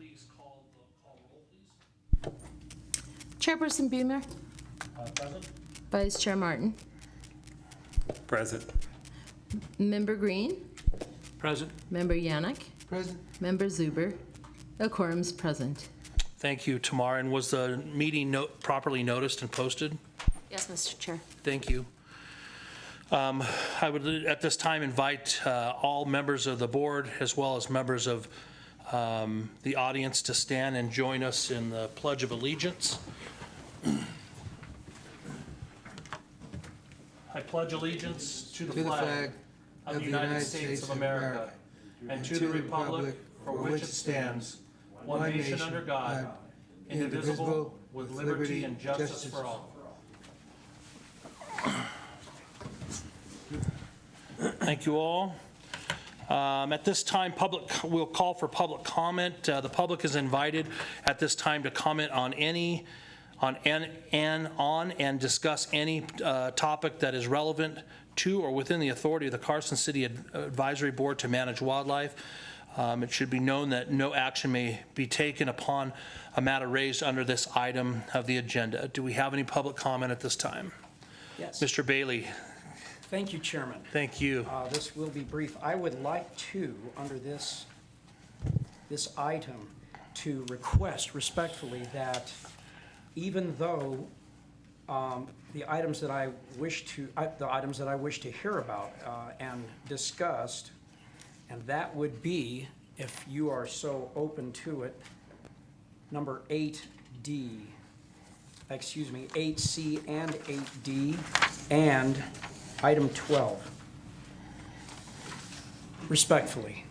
please call roll, please. Chairperson Beamer, Present. Vice Chair Martin, Present. Member Green, Present. Member Yannick, Present. Member Zuber. A quorum's present. Thank you, Tamara. And was the meeting properly noticed and posted? Yes, Mr. Chair. Thank you. I would, at this time, invite all members of the board, as well as members of the audience, to stand and join us in the Pledge of Allegiance. I pledge allegiance to the flag of the United States of America and to the republic for which it stands, one nation under God, indivisible, with liberty and justice for all. Thank you all. At this time, we'll call for public comment. The public is invited at this time to comment on and discuss any topic that is relevant to or within the authority of the Carson City Advisory Board to manage wildlife. It should be known that no action may be taken upon a matter raised under this item of the agenda. Do we have any public comment at this time? Yes. Mr. Bailey. Thank you, Chairman. Thank you. This will be brief. I would like to, under this item, to request respectfully that even though the items that I wish to hear about and discussed, and that would be, if you are so open to it, number 8D, 8C and 8D, and item 12. Respectfully.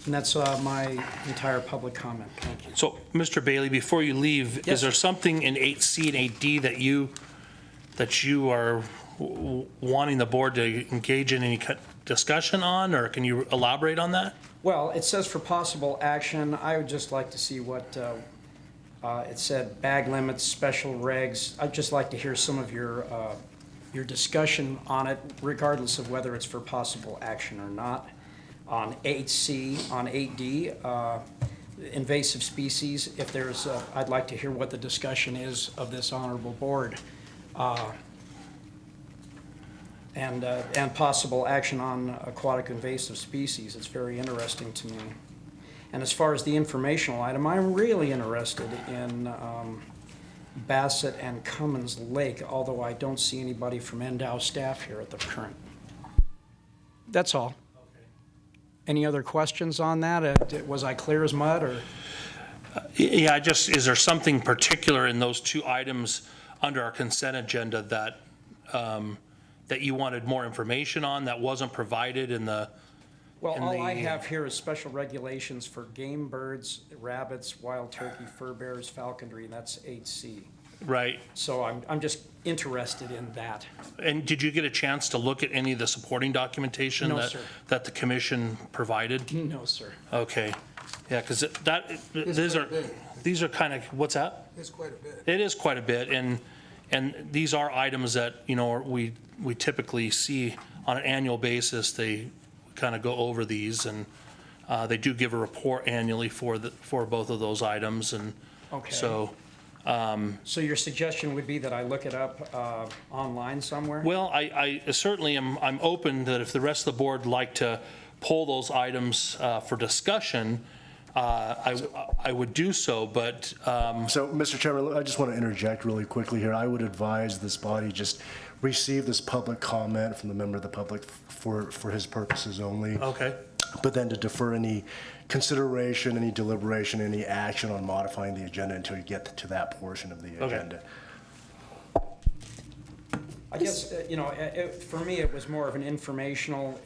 And that's my entire public comment. Thank you. So, Mr. Bailey, before you leave, Yes, is there sir. something in 8C and 8D that you are wanting the board to engage in any discussion on, or can you elaborate on that? Well, it says for possible action. I would just like to see what it said, bag limits, special regs. I'd just like to hear some of your discussion on it, regardless of whether it's for possible action or not. On 8C, on 8D, invasive species, if there's, I'd like to hear what the discussion is of this honorable board. And possible action on aquatic invasive species. It's very interesting to me. And as far as the informational item, I'm really interested in Bassett and Cummins Lake, although I don't see anybody from NDOW staff here at the current. That's all. Okay. Any other questions on that? Was I clear as mud, or? Yeah, is there something particular in those two items under our consent agenda that that you wanted more information on that wasn't provided in the? Well, all I have here is special regulations for game birds, rabbits, wild turkey, fur bears, falconry. That's 8C. Right. So I'm just interested in that. And did you get a chance to look at any of the supporting documentation No, sir. that the commission provided? No, sir. Okay. Yeah, because these are kind of, what's that? It's quite a bit. It is quite a bit, and these are items that, you know, we typically see on an annual basis. They kind of go over these, and they do give a report annually for both of those items, and Okay. so. So your suggestion would be that I look it up online somewhere? Well, I certainly I'm open that if the rest of the board like to pull those items for discussion, I would do so, but. So, Mr. Chairman, I just want to interject really quickly here. I would advise this body just receive this public comment from the member of the public for his purposes only. Okay. But then to defer any consideration, any deliberation, any action on modifying the agenda until you get to that portion of the agenda. I guess, for me, it was more of an informational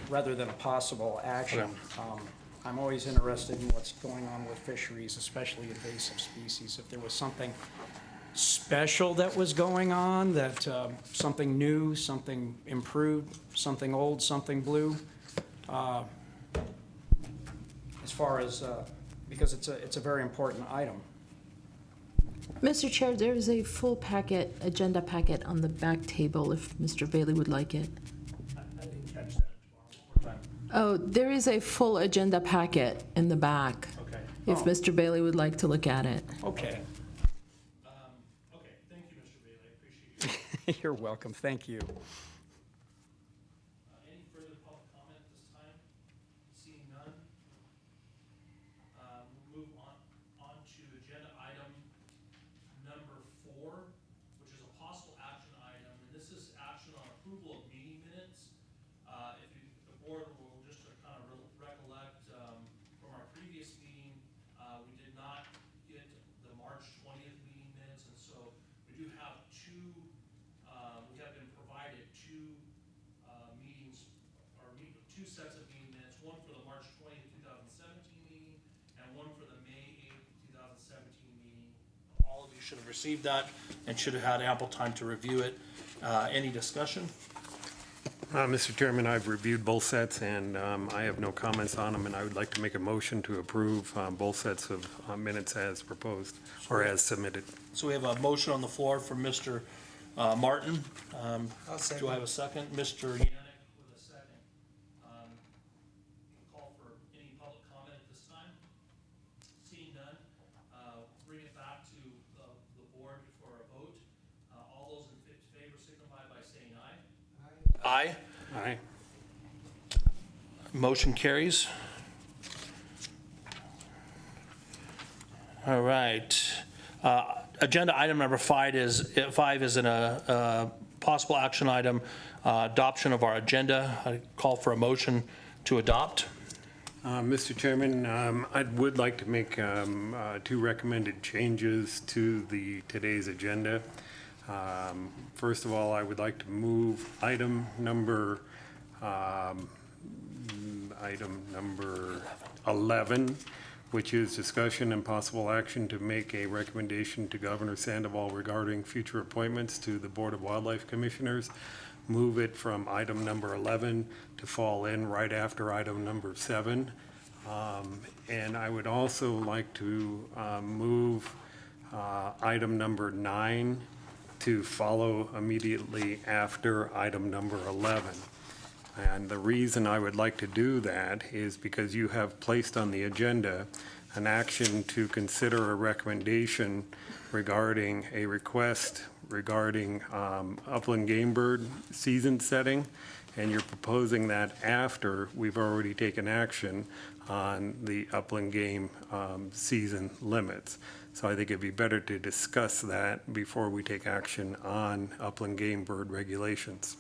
rather than a possible action. Okay. I'm always interested in what's going on with fisheries, especially invasive species. If there was something special that was going on, that something new, something improved, something old, something blue, as far as, because it's a very important item. Mr. Chair, there is a full packet, agenda packet on the back table if Mr. Bailey would like it. I didn't catch that. One more time. Oh, there is a full agenda packet in the back, Okay. if Oh. Mr. Bailey would like to look at it. Okay. Okay, thank you, Mr. Bailey, I appreciate you. You're welcome, thank you. Any further public comment at this time? Seeing none? We'll move on to agenda item number 4, which is a possible action item, and this is action on approval of meeting minutes. If the board will just to kind of recollect, from our previous meeting, we did not get the March 20th meeting minutes, and so we do have we have been provided two two sets of meeting minutes, one for the March 20th, 2017 meeting, and one for the May 8th, 2017 meeting. All of you should have received that and should have had ample time to review it. Any discussion? Mr. Chairman, I've reviewed both sets, and I have no comments on them, and I would like to make a motion to approve both sets of minutes as proposed, or as submitted. So we have a motion on the floor from Mr. Martin. Do I have a second? Mr. Yannick with a second. Call for any public comment at this time. Seeing none, bring it back to the board for a vote. All those in favor signify by saying aye. Aye. Aye. Motion carries. All right. Agenda item number 5 is a possible action item, adoption of our agenda. I call for a motion to adopt. Mr. Chairman, I would like to make 2 recommended changes to today's agenda. First of all, I would like to move item number 11, which is discussion and possible action to make a recommendation to Governor Sandoval regarding future appointments to the Board of Wildlife Commissioners. Move it from item number 11 to fall in right after item number 7. And I would also like to move item number 9 to follow immediately after item number 11. And the reason I would like to do that is because you have placed on the agenda an action to consider a recommendation regarding a request regarding upland game bird season setting, and you're proposing that after we've already taken action on the upland game season limits. So I think it'd be better to discuss that before we take action on upland game bird regulations.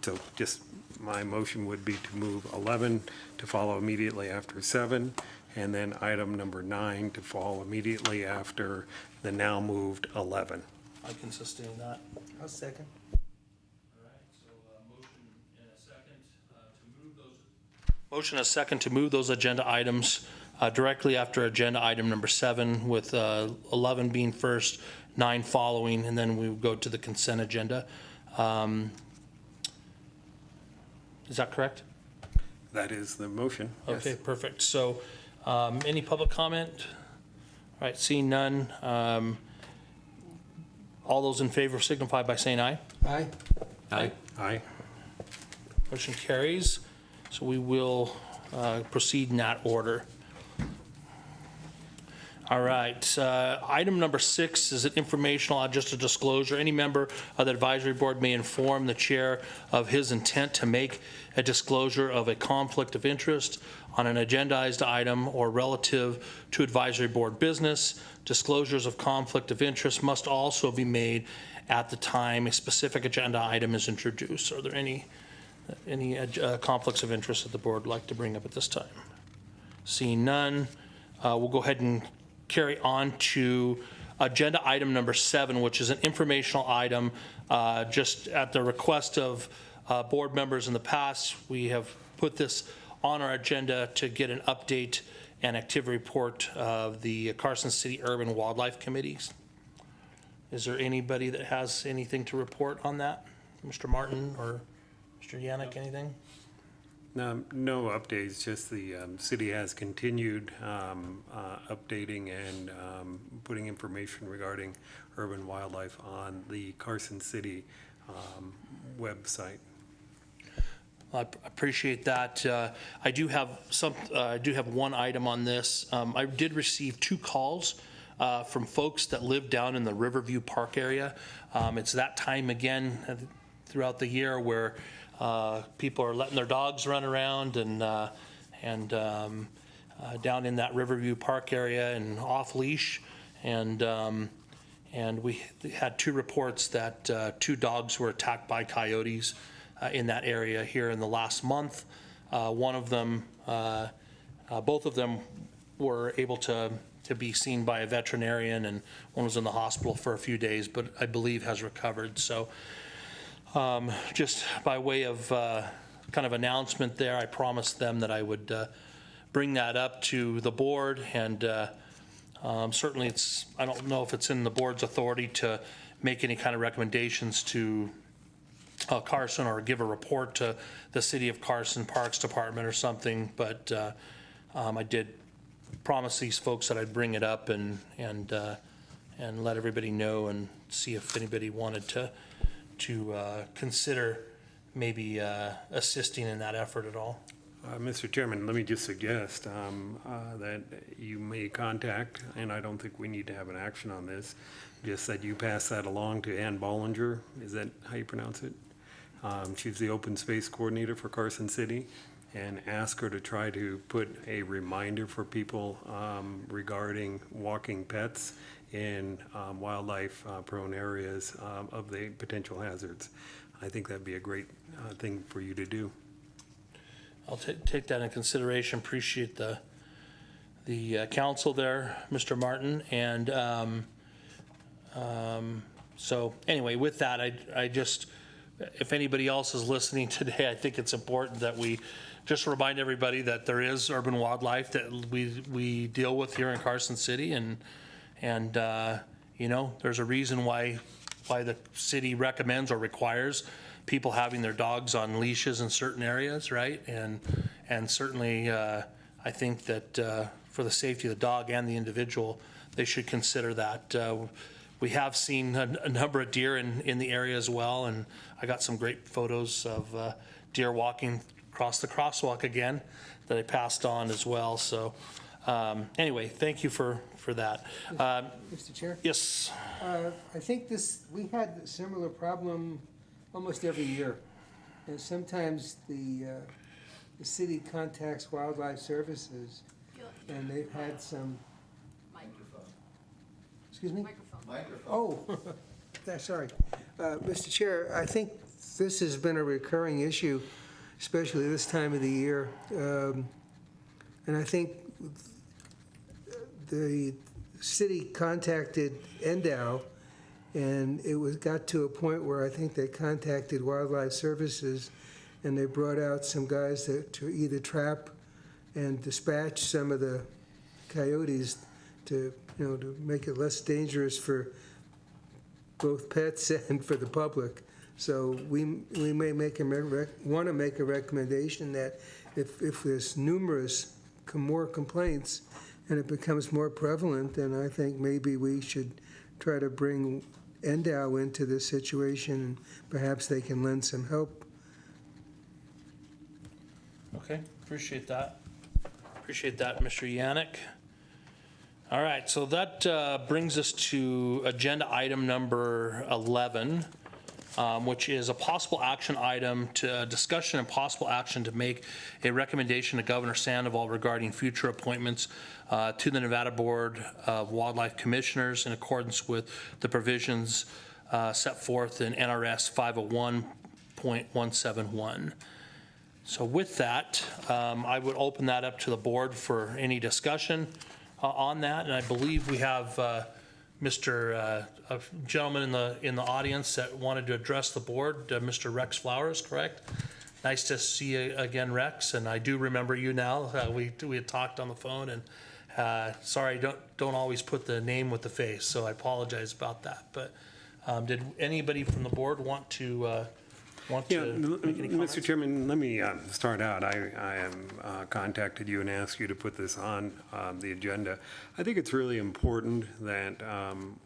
So just my motion would be to move 11 to follow immediately after 7, and then item number 9 to fall immediately after the now moved 11. I can sustain that. I'll second. All right, so motion and a second to move those. Motion and a second to move those agenda items directly after agenda item number 7, with 11 being first, 9 following, and then we would go to the consent agenda. Is that correct? That is the motion. yes. Okay, perfect. So, any public comment? All right, seeing none. All those in favor signify by saying aye. Aye. Aye. Aye. Motion carries. So we will proceed in that order. All right, item number 6 is an informational, just a disclosure. Any member of the advisory board may inform the chair of his intent to make a disclosure of a conflict of interest on an agendized item or relative to advisory board business. Disclosures of conflict of interest must also be made at the time a specific agenda item is introduced. Are there any conflicts of interest that the board would like to bring up at this time? Seeing none, we'll go ahead and carry on to agenda item number 7, which is an informational item. Just at the request of board members in the past, we have put this on our agenda to get an update and activity report of the Carson City Urban Wildlife Committees. Is there anybody that has anything to report on that? Mr. Martin or Mr. Yannick, anything? No updates, just the city has continued updating and putting information regarding urban wildlife on the Carson City website. I appreciate that. I do have one item on this. I did receive 2 calls from folks that live down in the Riverview Park area. It's that time again throughout the year where people are letting their dogs run around and down in that Riverview Park area and off leash. And we had 2 reports that 2 dogs were attacked by coyotes in that area here in the last month. One of them, both of them were able to be seen by a veterinarian, and one was in the hospital for a few days, but I believe has recovered. So just by way of kind of announcement there, I promised them that I would bring that up to the board, and certainly I don't know if it's in the board's authority to make any kind of recommendations to Carson or give a report to the City of Carson Parks Department or something, but I did promise these folks that I'd bring it up and let everybody know and see if anybody wanted to consider maybe assisting in that effort at all. Mr. Chairman, let me just suggest that you may contact, and I don't think we need to have an action on this, just that you pass that along to Ann Bollinger. Is that how you pronounce it? She's the open space coordinator for Carson City, and ask her to try to put a reminder for people regarding walking pets in wildlife prone areas of the potential hazards. I think that'd be a great thing for you to do. I'll take that into consideration. Appreciate the counsel there, Mr. Martin. And so anyway, with that, I just, if anybody else is listening today, I think it's important that we just remind everybody that there is urban wildlife that we deal with here in Carson City, and you know, there's a reason why the city recommends or requires people having their dogs on leashes in certain areas, right? And certainly, I think that for the safety of the dog and the individual, they should consider that. We have seen a number of deer in the area as well, and I got some great photos of deer walking across the crosswalk again that I passed on as well. So anyway, thank you for that. Mr. Chair? Yes. I think we had a similar problem almost every year. And sometimes the city contacts Wildlife Services, and they've had some. Microphone. Excuse me? Microphone. Oh, sorry. Mr. Chair, I think this has been a recurring issue, especially this time of the year. And I think the city contacted NDOW, and it got to a point where I think they contacted Wildlife Services, and they brought out some guys to either trap and dispatch some of the coyotes to make it less dangerous for both pets and for the public. So we may want to make a recommendation that if there's more complaints and it becomes more prevalent, then I think maybe we should try to bring NDOW into this situation, and perhaps they can lend some help. Okay, appreciate that. Appreciate that, Mr. Yannick. All right, so that brings us to agenda item number 11, which is a possible action item to discussion and possible action to make a recommendation to Governor Sandoval regarding future appointments to the Nevada Board of Wildlife Commissioners in accordance with the provisions set forth in NRS 501.171. So with that, I would open that up to the board for any discussion on that, and I believe we have a gentleman in the audience that wanted to address the board, Mr. Rex Flowers, correct? Nice to see you again, Rex, and I do remember you now. We had talked on the phone, and sorry, don't always put the name with the face, so I apologize about that. But did anybody from the board want to make any comments? Mr. Chairman, let me start out. I contacted you and asked you to put this on the agenda. I think it's really important that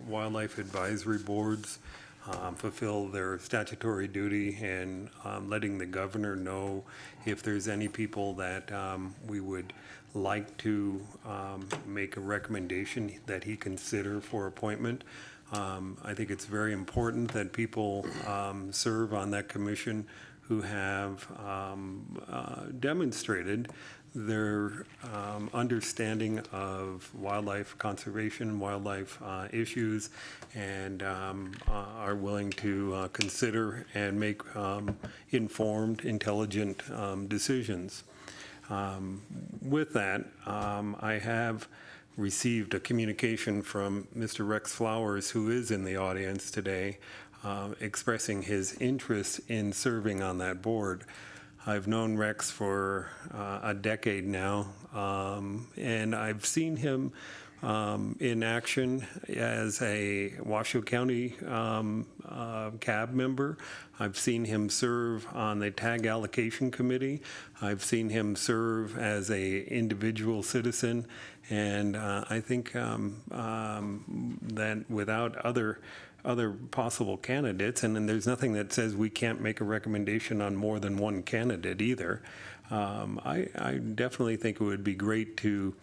wildlife advisory boards fulfill their statutory duty and letting the governor know if there's any people that we would like to make a recommendation that he consider for appointment. I think it's very important that people serve on that commission who have demonstrated their understanding of wildlife conservation, wildlife issues, and are willing to consider and make informed, intelligent decisions. With that, I have received a communication from Mr. Rex Flowers, who is in the audience today, expressing his interest in serving on that board. I've known Rex for a decade now, and I've seen him in action as a Washoe County CAB member. I've seen him serve on the Tag Allocation Committee. I've seen him serve as a individual citizen, and I think that without other possible candidates, and then there's nothing that says we can't make a recommendation on more than one candidate either. I definitely think it would be great to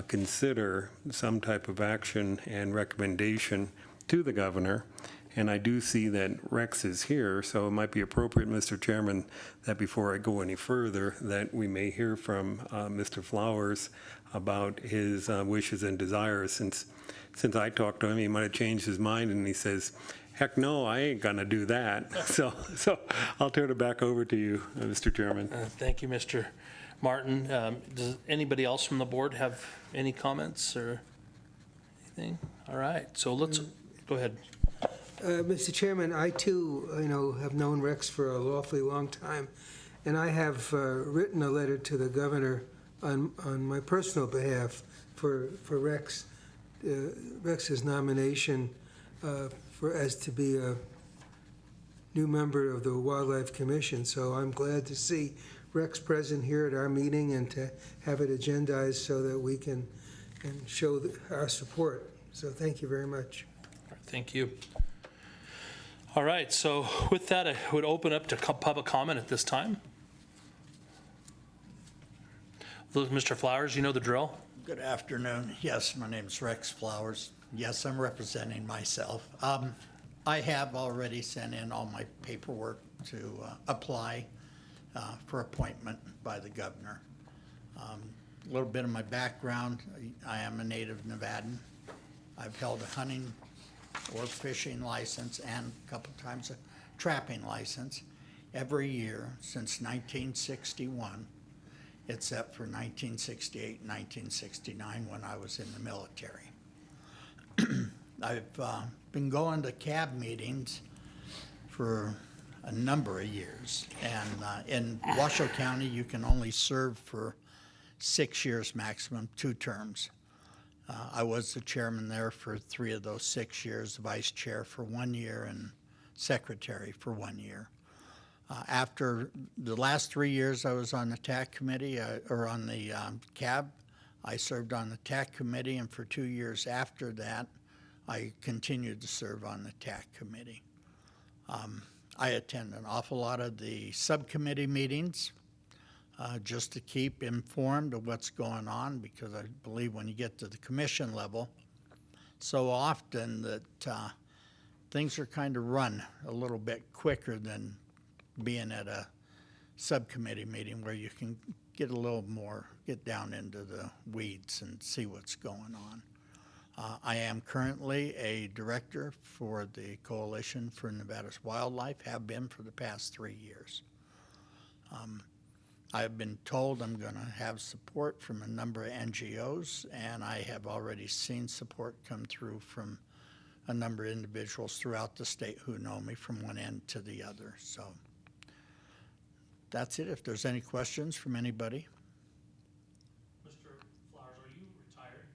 consider some type of action and recommendation to the governor. And I do see that Rex is here, so it might be appropriate, Mr. Chairman, that before I go any further, that we may hear from Mr. Flowers about his wishes and desires. Since I talked to him, he might have changed his mind, and he says, heck no, I ain't gonna do that. So I'll turn it back over to you, Mr. Chairman. Thank you, Mr. Martin. Does anybody else from the board have any comments or anything? All right, so let's, go ahead. Mr. Chairman, I too, have known Rex for a lawfully long time, and I have written a letter to the governor on my personal behalf for Rex's nomination as to be a new member of the Wildlife Commission. So I'm glad to see Rex present here at our meeting and to have it agendized so that we can show our support. So thank you very much. Thank you. All right, so with that, I would open up to public comment at this time. Mr. Flowers, you know the drill. Good afternoon. Yes, my name's Rex Flowers. Yes, I'm representing myself. I have already sent in all my paperwork to apply for appointment by the governor. A little bit of my background, I am a native Nevadan. I've held a hunting or fishing license and a couple times a trapping license every year since 1961, except for 1968 and 1969 when I was in the military. I've been going to CAB meetings for a number of years, and in Washoe County you can only serve for 6 years maximum, 2 terms. I was the chairman there for 3 of those 6 years, vice chair for 1 year, and secretary for 1 year. After the last 3 years I was on the TAC committee, or on the CAB, I served on the TAC committee, and for 2 years after that, I continued to serve on the TAC committee. I attend an awful lot of the subcommittee meetings, just to keep informed of what's going on, because I believe when you get to the commission level, so often that things are kind of run a little bit quicker than being at a subcommittee meeting where you can get a little more, get down into the weeds and see what's going on. I am currently a director for the Coalition for Nevada's Wildlife, have been for the past 3 years. I've been told I'm going to have support from a number of NGOs, and I have already seen support come through from a number of individuals throughout the state who know me from one end to the other. So that's it. If there's any questions from anybody. Mr. Flowers, are you retired?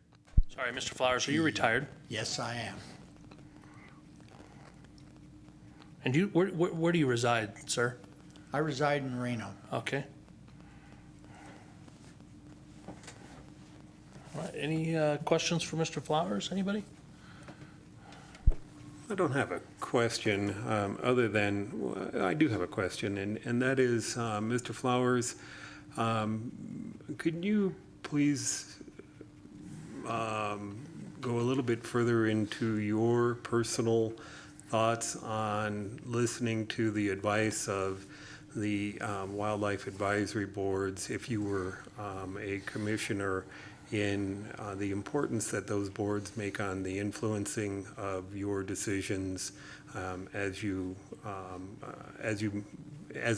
Sorry, Mr. Flowers, are you retired? Yes, I am. And where do you reside, sir? I reside in Reno. Okay. All right, any questions for Mr. Flowers, anybody? I don't have a question, other than, well, I do have a question, and that is, Mr. Flowers, could you please go a little bit further into your personal thoughts on listening to the advice of the wildlife advisory boards, if you were a commissioner, in the importance that those boards make on the influencing of your decisions as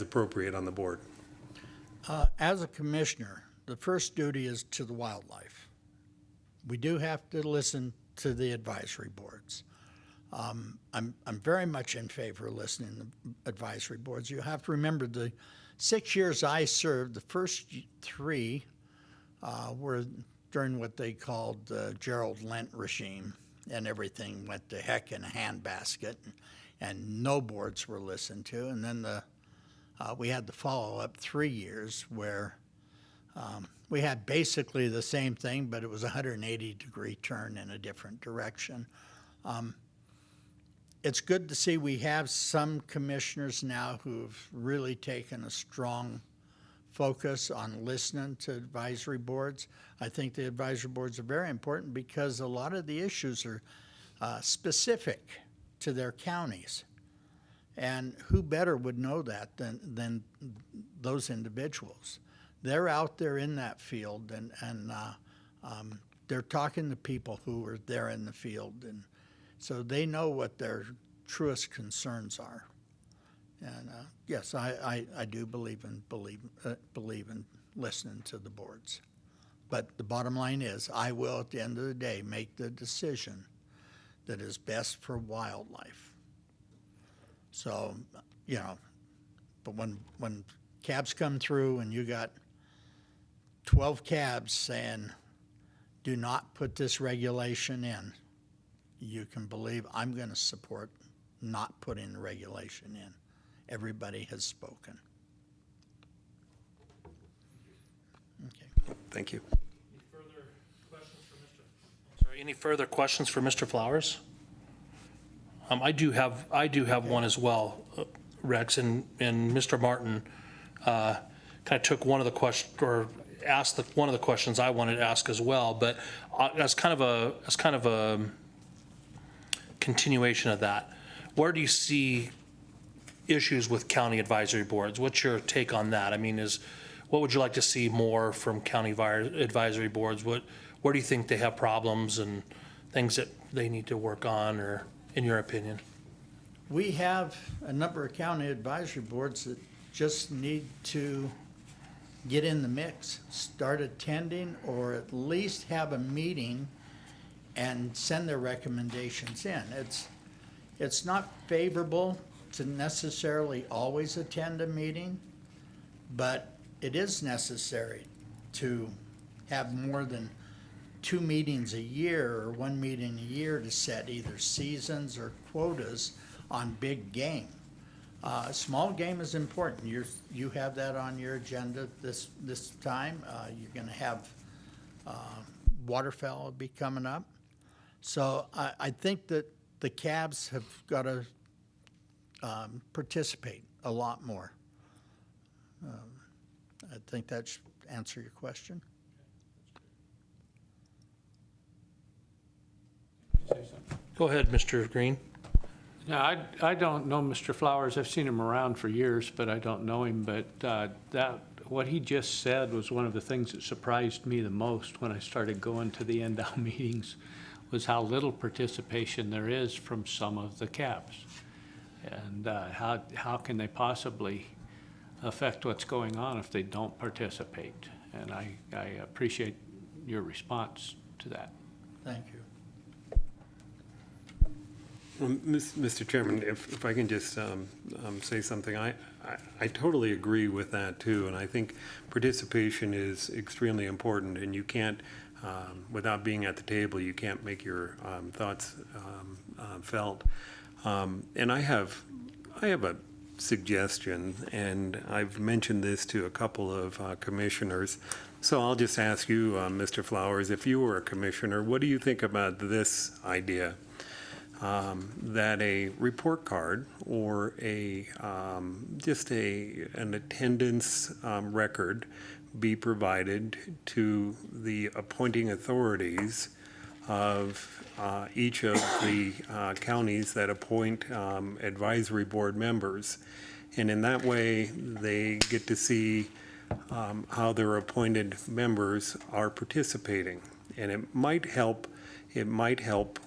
appropriate on the board? As a commissioner, the first duty is to the wildlife. We do have to listen to the advisory boards. I'm very much in favor of listening to advisory boards. You have to remember the 6 years I served, the first 3 were during what they called the Gerald Lent regime, and everything went to heck in a handbasket, and no boards were listened to. And then we had the follow-up 3 years where we had basically the same thing, but it was a 180-degree turn in a different direction. It's good to see we have some commissioners now who've really taken a strong focus on listening to advisory boards. I think the advisory boards are very important because a lot of the issues are specific to their counties. And who better would know that than those individuals? They're out there in that field, and they're talking to people who are there in the field, and so they know what their truest concerns are. And yes, I do believe in listening to the boards. But the bottom line is, I will, at the end of the day, make the decision that is best for wildlife. So, you know, but when cabs come through and you got 12 cabs saying, do not put this regulation in, you can believe I'm going to support not putting the regulation in. Everybody has spoken. Okay. Thank you. Any further questions for Mr. Flowers? I do have one as well, Rex, and Mr. Martin kind of took one of the questions, or asked one of the questions I wanted to ask as well, but as kind of a continuation of that, where do you see issues with county advisory boards? What's your take on that? I mean, what would you like to see more from county advisory boards? Where do you think they have problems and things that they need to work on, or in your opinion? We have a number of county advisory boards that just need to get in the mix, start attending, or at least have a meeting and send their recommendations in. It's not favorable to necessarily always attend a meeting, but it is necessary to have more than 2 meetings a year or 1 meeting a year to set either seasons or quotas on big game. Small game is important. You have that on your agenda this time. You're going to have waterfowl will be coming up. So I think that the cabs have got to participate a lot more. I think that should answer your question. Go ahead, Mr. Green. No, I don't know Mr. Flowers. I've seen him around for years, but I don't know him. But what he just said was one of the things that surprised me the most when I started going to the NDOW meetings, was how little participation there is from some of the cabs. And how can they possibly affect what's going on if they don't participate? And I appreciate your response to that. Thank you. Well, Mr. Chairman, if I can just say something, I totally agree with that too, and I think participation is extremely important, and you can't, without being at the table, you can't make your thoughts felt. And I have a suggestion, and I've mentioned this to a couple of commissioners, so I'll just ask you, Mr. Flowers, if you were a commissioner, what do you think about this idea? that a report card or just an attendance record be provided to the appointing authorities of each of the counties that appoint advisory board members. And in that way, they get to see how their appointed members are participating. And it might help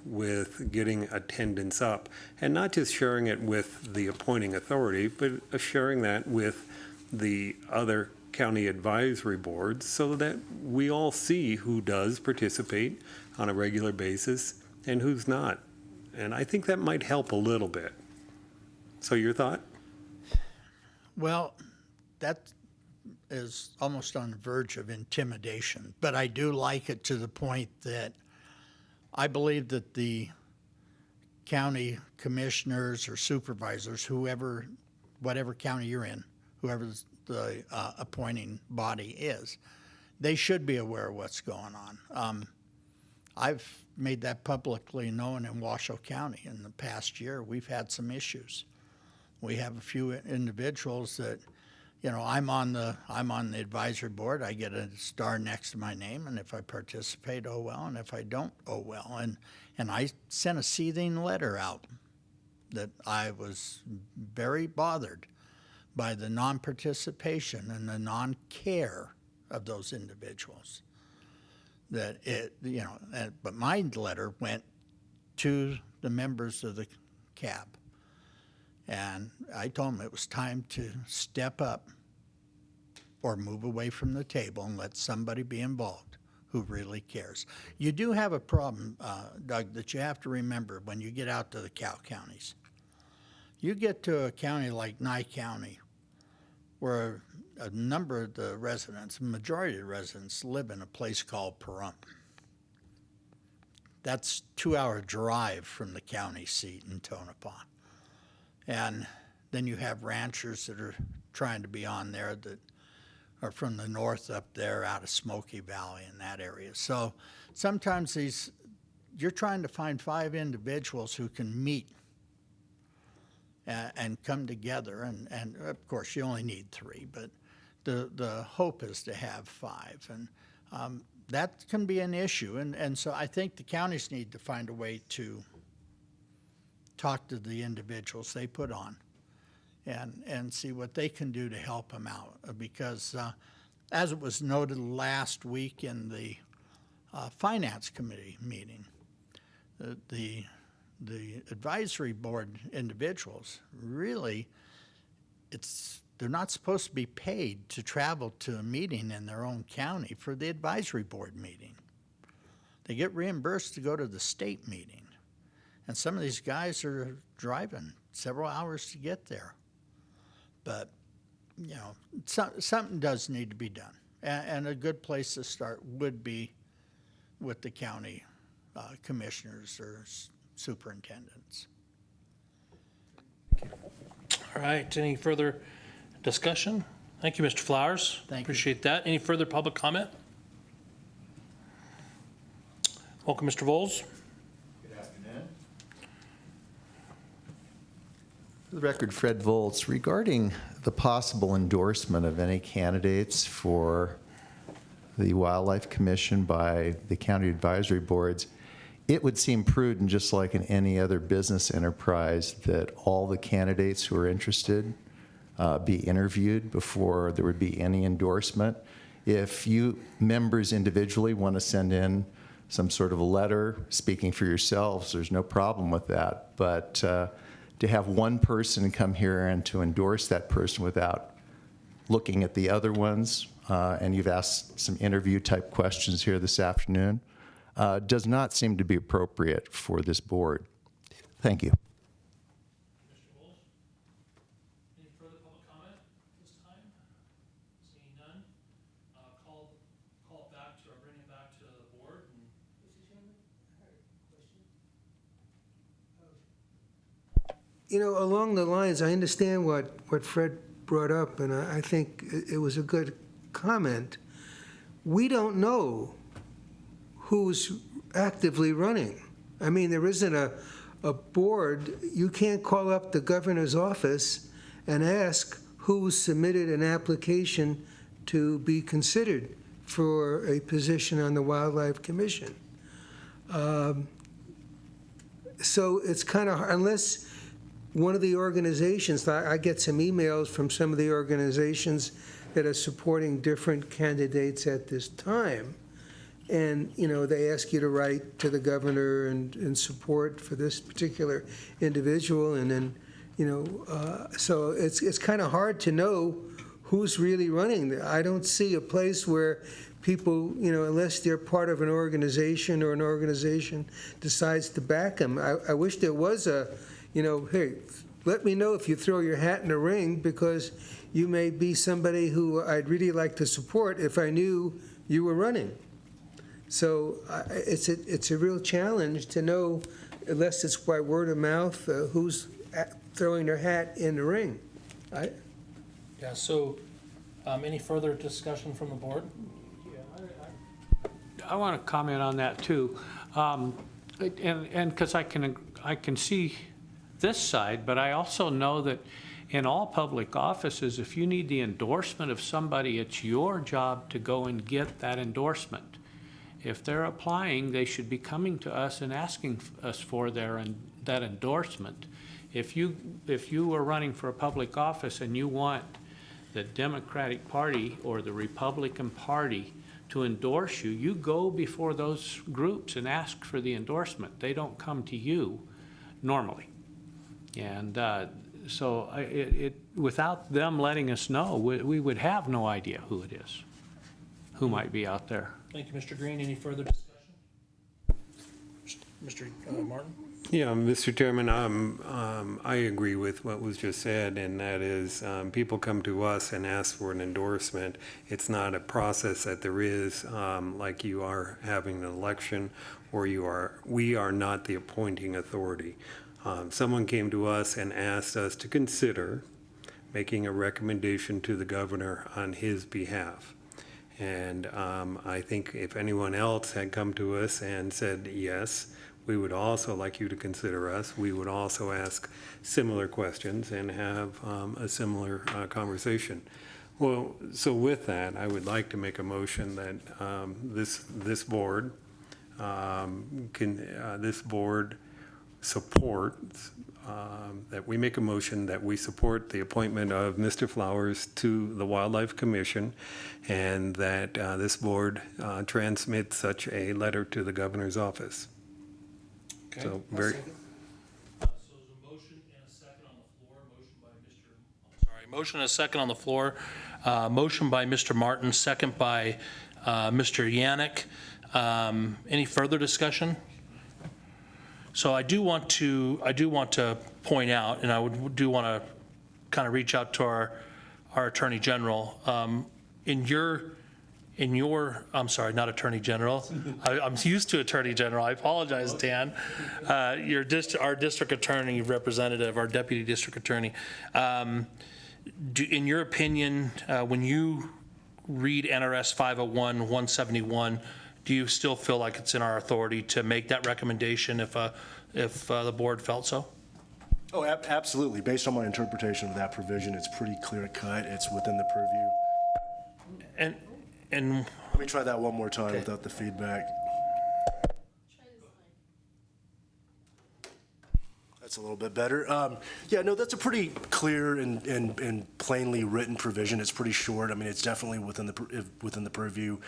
with getting attendance up, and not just sharing it with the appointing authority, but sharing that with the other county advisory boards so that we all see who does participate on a regular basis and who's not. And I think that might help a little bit. So your thought? Well, that is almost on the verge of intimidation, but I do like it to the point that I believe that the county commissioners or supervisors, whatever county you're in, whoever the appointing body is, they should be aware of what's going on. I've made that publicly known in Washoe County. In the past year, we've had some issues. We have a few individuals that, I'm on the advisory board. I get a star next to my name, and if I participate, oh well, and if I don't, oh well. And I sent a seething letter out that I was very bothered by the non-participation and the non-care of those individuals. But my letter went to the members of the CAB. And I told them it was time to step up or move away from the table and let somebody be involved who really cares. You do have a problem, Doug, that you have to remember when you get out to the cow counties. You get to a county like Nye County, where a number of the residents, majority of the residents, live in a place called Pahrump. That's a 2-hour drive from the county seat in Tonopah. And then you have ranchers that are trying to be on there that are from the north up there out of Smoky Valley in that area. So sometimes you're trying to find 5 individuals who can meet and come together. And of course, you only need 3, but the hope is to have 5. And that can be an issue. And so I think the counties need to find a way to talk to the individuals they put on and see what they can do to help them out. Because as it was noted last week in the Finance Committee meeting, the advisory board individuals really, they're not supposed to be paid to travel to a meeting in their own county for the advisory board meeting. They get reimbursed to go to the state meeting. And some of these guys are driving several hours to get there. But, something does need to be done. And a good place to start would be with the county commissioners or superintendents. All right, any further discussion? Thank you, Mr. Flowers. Thank you. Appreciate that. Any further public comment? Welcome, Mr. Voles. For the record, Fred Volz, regarding the possible endorsement of any candidates for the Wildlife Commission by the county advisory boards, it would seem prudent, just like in any other business enterprise, that all the candidates who are interested be interviewed before there would be any endorsement. If you members individually want to send in some sort of a letter speaking for yourselves, there's no problem with that. But to have one person come here and to endorse that person without looking at the other ones, and you've asked some interview type questions here this afternoon, does not seem to be appropriate for this board. Thank you. Mr. Voles? Any further public comment this time? Seeing none, call it back to, or bring it back to the board. Mr. Chairman, I had a question. Along the lines, I understand what Fred brought up, and I think it was a good comment. We don't know who's actively running. I mean, there isn't a a board, you can't call up the governor's office and ask who submitted an application to be considered for a position on the Wildlife Commission. So it's kind of, unless one of the organizations, I get some emails from some of the organizations that are supporting different candidates at this time, and, you know, they ask you to write to the governor and support for this particular individual, and then, you know, so it's kind of hard to know who's really running. I don't see a place where people, you know, unless they're part of an organization or an organization decides to back them. I wish there was a, you know, hey, let me know if you throw your hat in the ring, because you may be somebody who I'd really like to support if I knew you were running. So it's a real challenge to know, unless it's by word of mouth, who's throwing their hat in the ring. Yeah, so any further discussion from the board? I want to comment on that too. And because I can see this side, but I also know that in all public offices, if you need the endorsement of somebody, it's your job to go and get that endorsement. If they're applying, they should be coming to us and asking us for that endorsement. If you are running for a public office and you want the Democratic Party or the Republican Party to endorse you, you go before those groups and ask for the endorsement. They don't come to you normally. And so without them letting us know, we would have no idea who it is, who might be out there. Thank you, Mr. Green. Any further discussion? Mr. Martin? Yeah, Mr. Chairman, I agree with what was just said, and that is people come to us and ask for an endorsement. It's not a process that there is like you are having an election, or we are not the appointing authority. Someone came to us and asked us to consider making a recommendation to the governor on his behalf. And I think if anyone else had come to us and said, yes, we would also like you to consider us, we would also ask similar questions and have a similar conversation. Well, so with that, I would like to make a motion that this board supports, that we make a motion that we support the appointment of Mr. Flowers to the Wildlife Commission, and that this board transmits such a letter to the governor's office. Okay. So very. So there's a motion and a second on the floor. Motion and a second on the floor. Motion by Mr. Martin, second by Mr. Yannick. Any further discussion? So I do want to point out, and I do want to kind of reach out to our Attorney General. I'm sorry, not Attorney General. I'm used to Attorney General. I apologize, Dan. Our district attorney representative, our deputy district attorney. In your opinion, when you read NRS 501-171, do you still feel like it's in our authority to make that recommendation if the board felt so? Oh, absolutely. Based on my interpretation of that provision, it's pretty clear cut. It's within the purview. And Let me try that one more time without the feedback. That's a little bit better. Yeah, no, that's a pretty clear and plainly written provision. It's pretty short. I mean, it's definitely within the purview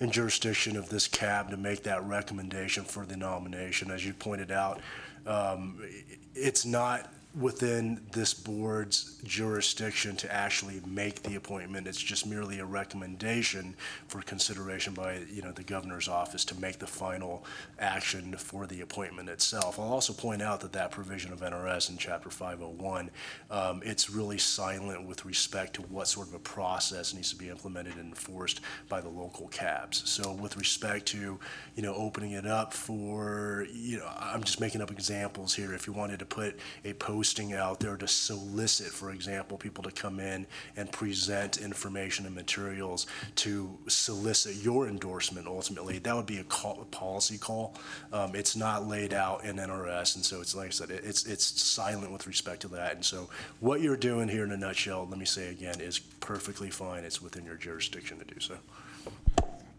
and jurisdiction of this CAB to make that recommendation for the nomination. As you pointed out, it's not within this board's jurisdiction to actually make the appointment. It's just merely a recommendation for consideration by, the governor's office to make the final action for the appointment itself. I'll also point out that provision of NRS in Chapter 501, it's really silent with respect to what sort of a process needs to be implemented and enforced by the local CABs. So with respect to, opening it up for, I'm just making up examples here. If you wanted to put a post posting out there to solicit, for example, people to come in and present information and materials to solicit your endorsement ultimately. That would be a policy call. It's not laid out in NRS, and so it's like I said, it's silent with respect to that. And so what you're doing here in a nutshell, let me say again, is perfectly fine. It's within your jurisdiction to do so.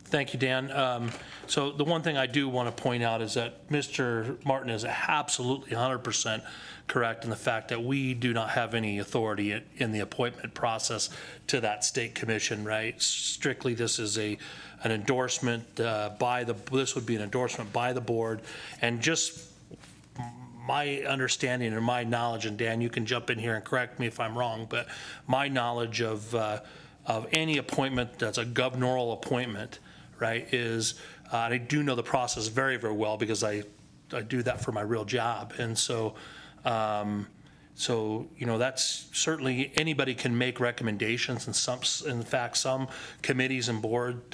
Thank you, Dan. So the one thing I do want to point out is that Mr. Martin is absolutely 100% correct in the fact that we do not have any authority in the appointment process to that state commission, right? Strictly, this is an endorsement this would be an endorsement by the board, and just my understanding and my knowledge, and Dan, you can jump in here and correct me if I'm wrong, but my knowledge of any appointment that's a governorial appointment, right, is, I do know the process very, very well because I do that for my real job. And so, that's certainly, anybody can make recommendations, and in fact, some committees and boards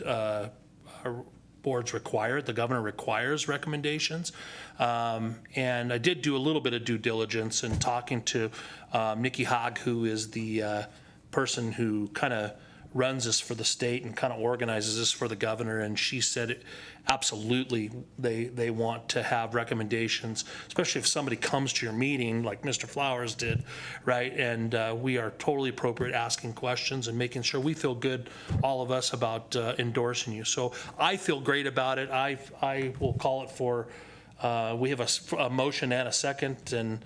require it. The governor requires recommendations. And I did do a little bit of due diligence in talking to Nikki Hogg, who is the person who kind of runs this for the state and kind of organizes this for the governor, and she said absolutely they want to have recommendations, especially if somebody comes to your meeting like Mr. Flowers did, right? And we are totally appropriate asking questions and making sure we feel good, all of us, about endorsing you. So I feel great about it. I will call it for, we have a motion and a second, and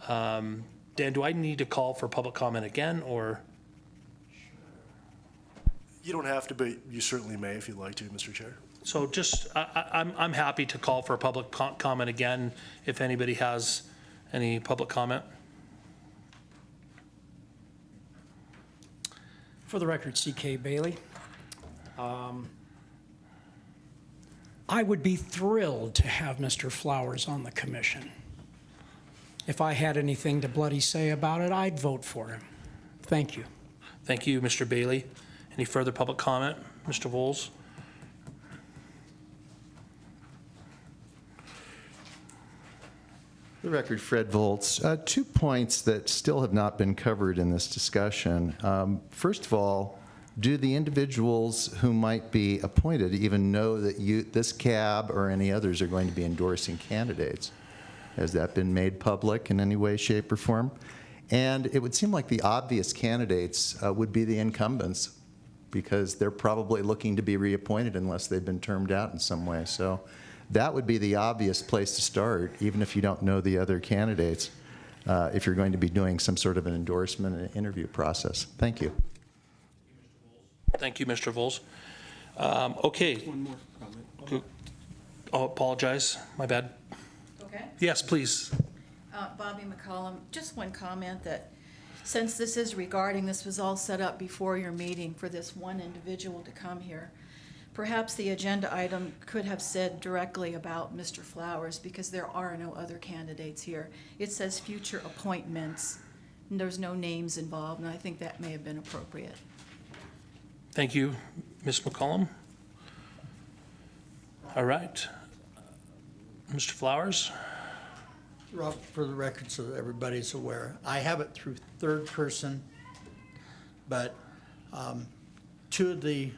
Dan, do I need to call for public comment again, or? You don't have to, but you certainly may if you'd like to, Mr. Chair. So just, I'm happy to call for a public comment again if anybody has any public comment. For the record, C.K. Bailey. I would be thrilled to have Mr. Flowers on the commission. If I had anything to bloody say about it, I'd vote for him. Thank you. Thank you, Mr. Bailey. Any further public comment? Mr. Voles? For the record, Fred Volz. 2 points that still have not been covered in this discussion. First of all, do the individuals who might be appointed even know that this cab or any others are going to be endorsing candidates? Has that been made public in any way, shape, or form? And it would seem like the obvious candidates would be the incumbents, because they're probably looking to be reappointed unless they've been termed out in some way. So that would be the obvious place to start, even if you don't know the other candidates, if you're going to be doing some sort of an endorsement and interview process. Thank you. Thank you, Mr. Voles. Okay. One more comment. Oh, apologize. My bad. Okay. Yes, please. Bobby McCollum, just one comment that since this is regarding, this was all set up before your meeting for this one individual to come here, perhaps the agenda item could have said directly about Mr. Flowers, because there are no other candidates here. It says future appointments, and there's no names involved, and I think that may have been appropriate. Thank you, Ms. McCollum. All right. Mr. Flowers? Rob, for the record, so that everybody's aware, I have it through third person, but two of the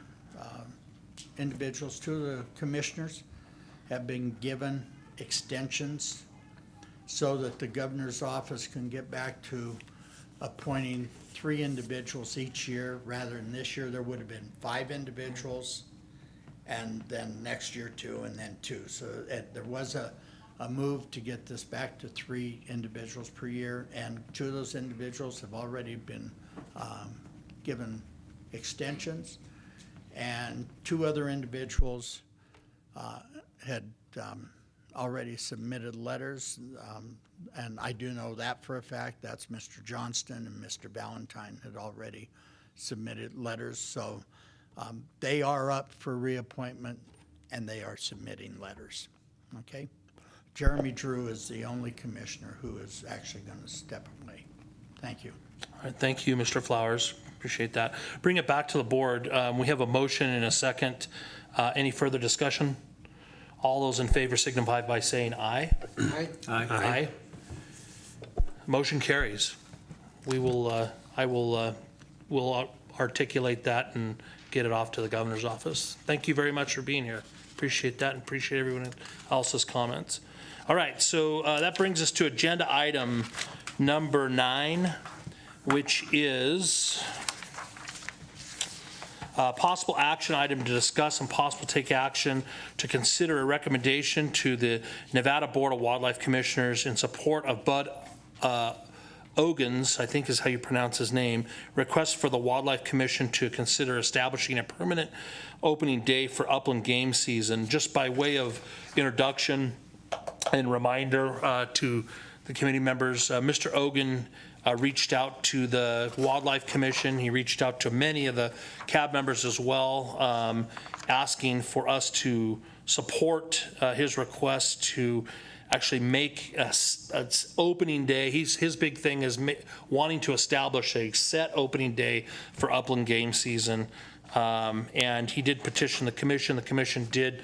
individuals, two of the commissioners have been given extensions so that the governor's office can get back to appointing 3 individuals each year. Rather than this year, there would have been 5 individuals, and then next year 2, and then 2. So there was a move to get this back to 3 individuals per year, and 2 of those individuals have already been given extensions, and 2 other individuals had already submitted letters, and I do know that for a fact. That's Mr. Johnston and Mr. Valentine had already submitted letters, so they are up for reappointment, and they are submitting letters, okay? Jeremy Drew is the only commissioner who is actually going to step away. Thank you. All right, thank you, Mr. Flowers. Appreciate that. Bring it back to the board. We have a motion and a second. Any further discussion? All those in favor signify by saying aye. Aye. Aye. Motion carries. We will, will articulate that and get it off to the governor's office. Thank you very much for being here. Appreciate that and appreciate everyone else's comments. All right, so that brings us to agenda item number 9, which is possible action item to discuss and possible take action to consider a recommendation to the Nevada Board of Wildlife Commissioners in support of Bud Ogun's, I think is how you pronounce his name, request for the Wildlife Commission to consider establishing a permanent opening day for upland game season. Just by way of introduction and reminder to the committee members, Mr. Ogun reached out to the Wildlife Commission. He reached out to many of the CAB members as well, asking for us to support his request to actually make a opening day. His big thing is wanting to establish a set opening day for upland game season. And he did petition the commission. The commission did,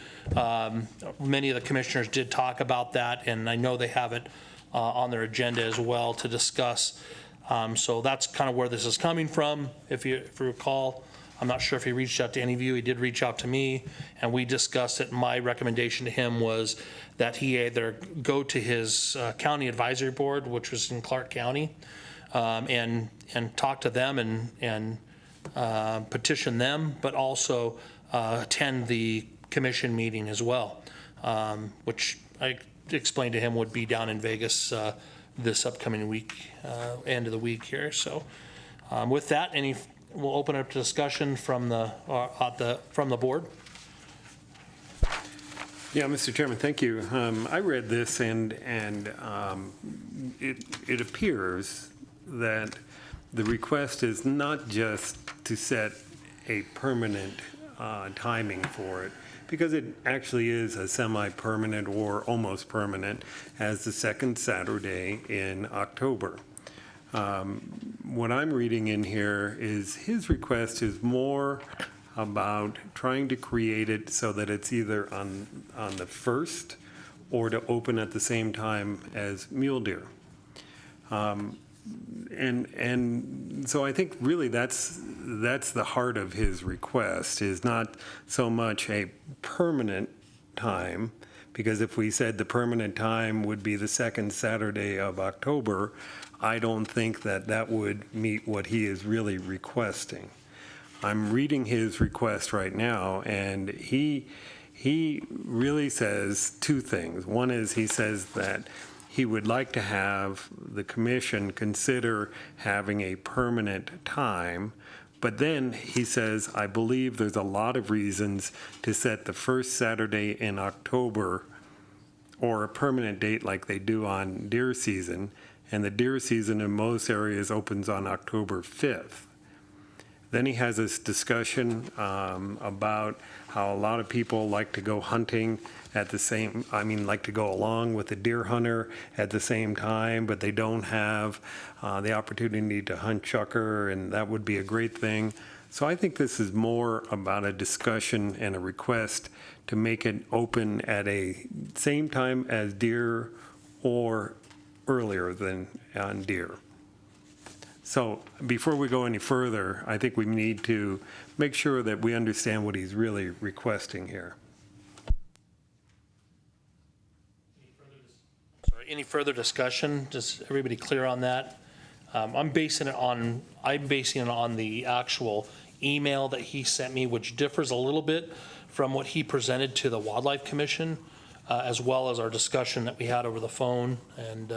many of the commissioners did talk about that, and I know they have it on their agenda as well to discuss. So that's kind of where this is coming from. If you recall, I'm not sure if he reached out to any of you. He did reach out to me, and we discussed it. My recommendation to him was that he either go to his county advisory board, which was in Clark County, and talk to them and petition them, but also attend the commission meeting as well, which I explained to him would be down in Vegas this upcoming week, end of the week here. So with that, we'll open up to discussion from the board. Yeah, Mr. Chairman, thank you. I read this and it appears that the request is not just to set a permanent timing for it, because it actually is a semi-permanent or almost permanent as the second Saturday in October. What I'm reading in here is his request is more about trying to create it so that it's either on the first or to open at the same time as mule deer. And so I think really that's the heart of his request, is not so much a permanent time, because if we said the permanent time would be the second Saturday of October, I don't think that would meet what he is really requesting. I'm reading his request right now, and he really says two things. One is he says that he would like to have the commission consider having a permanent time, but then he says, I believe there's a lot of reasons to set the first Saturday in October or a permanent date like they do on deer season, and the deer season in most areas opens on October 5th. Then he has this discussion about how a lot of people like to go hunting at the same, like to go along with the deer hunter at the same time, but they don't have the opportunity to hunt chukar, and that would be a great thing. So I think this is more about a discussion and a request to make it open at a same time as deer or earlier than on deer. So before we go any further, I think we need to make sure that we understand what he's really requesting here. Sorry, any further discussion? Is everybody clear on that? I'm basing it on the actual email that he sent me, which differs a little bit from what he presented to the Wildlife Commission, as well as our discussion that we had over the phone. And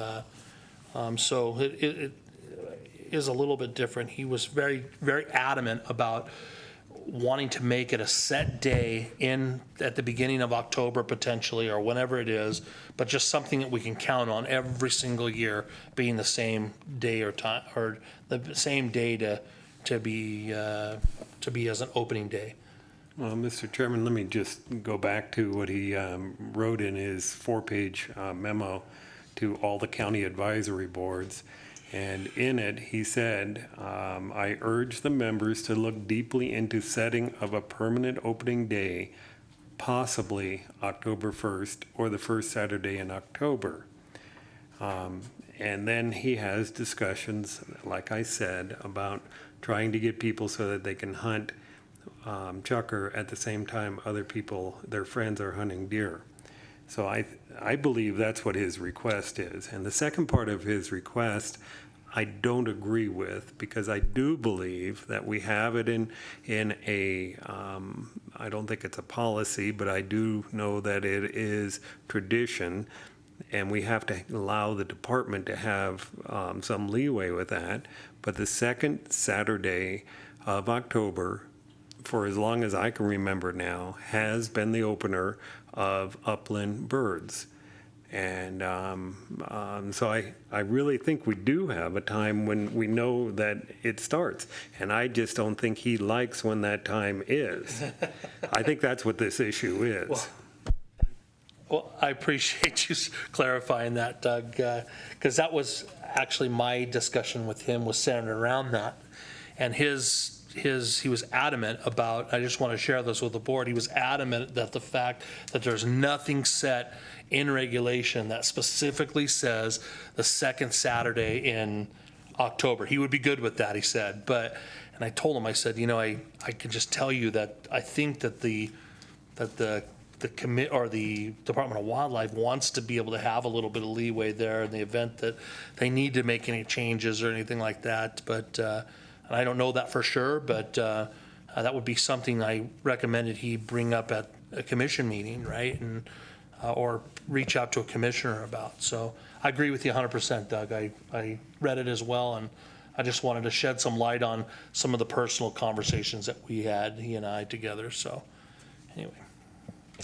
so it is a little bit different. He was very, very adamant about wanting to make it a set day at the beginning of October potentially, or whenever it is, but just something that we can count on every single year being the same day or time, or the same day to be as an opening day. Well, Mr. Chairman, let me just go back to what he wrote in his 4-page memo to all the county advisory boards. And in it, he said, I urge the members to look deeply into setting of a permanent opening day, possibly October 1st or the first Saturday in October. And then he has discussions, like I said, about trying to get people so that they can hunt chukar at the same time other people, their friends, are hunting deer. So I believe that's what his request is. And the second part of his request, I don't agree with, because I do believe that we have it in a, I don't think it's a policy, but I do know that it is tradition, and we have to allow the department to have some leeway with that. But the second Saturday of October, for as long as I can remember now, has been the opener of Upland Birds. And so I really think we do have a time when we know that it starts. And I just don't think he likes when that time is. I think that's what this issue is. Well, I appreciate you clarifying that, Doug, because that was actually my discussion with him, was centered around that. And he was adamant about, I just want to share this with the board, he was adamant that the fact that there's nothing set in regulation that specifically says the second Saturday in October. He would be good with that, he said. And I told him, I said, I can just tell you that I think that the Department of Wildlife wants to be able to have a little bit of leeway there in the event that they need to make any changes or anything like that. But and I don't know that for sure, but that would be something I recommended he bring up at a commission meeting, right? And or reach out to a commissioner about. So I agree with you 100%, Doug. I read it as well, and I just wanted to shed some light on some of the personal conversations that we had, he and I together. So anyway,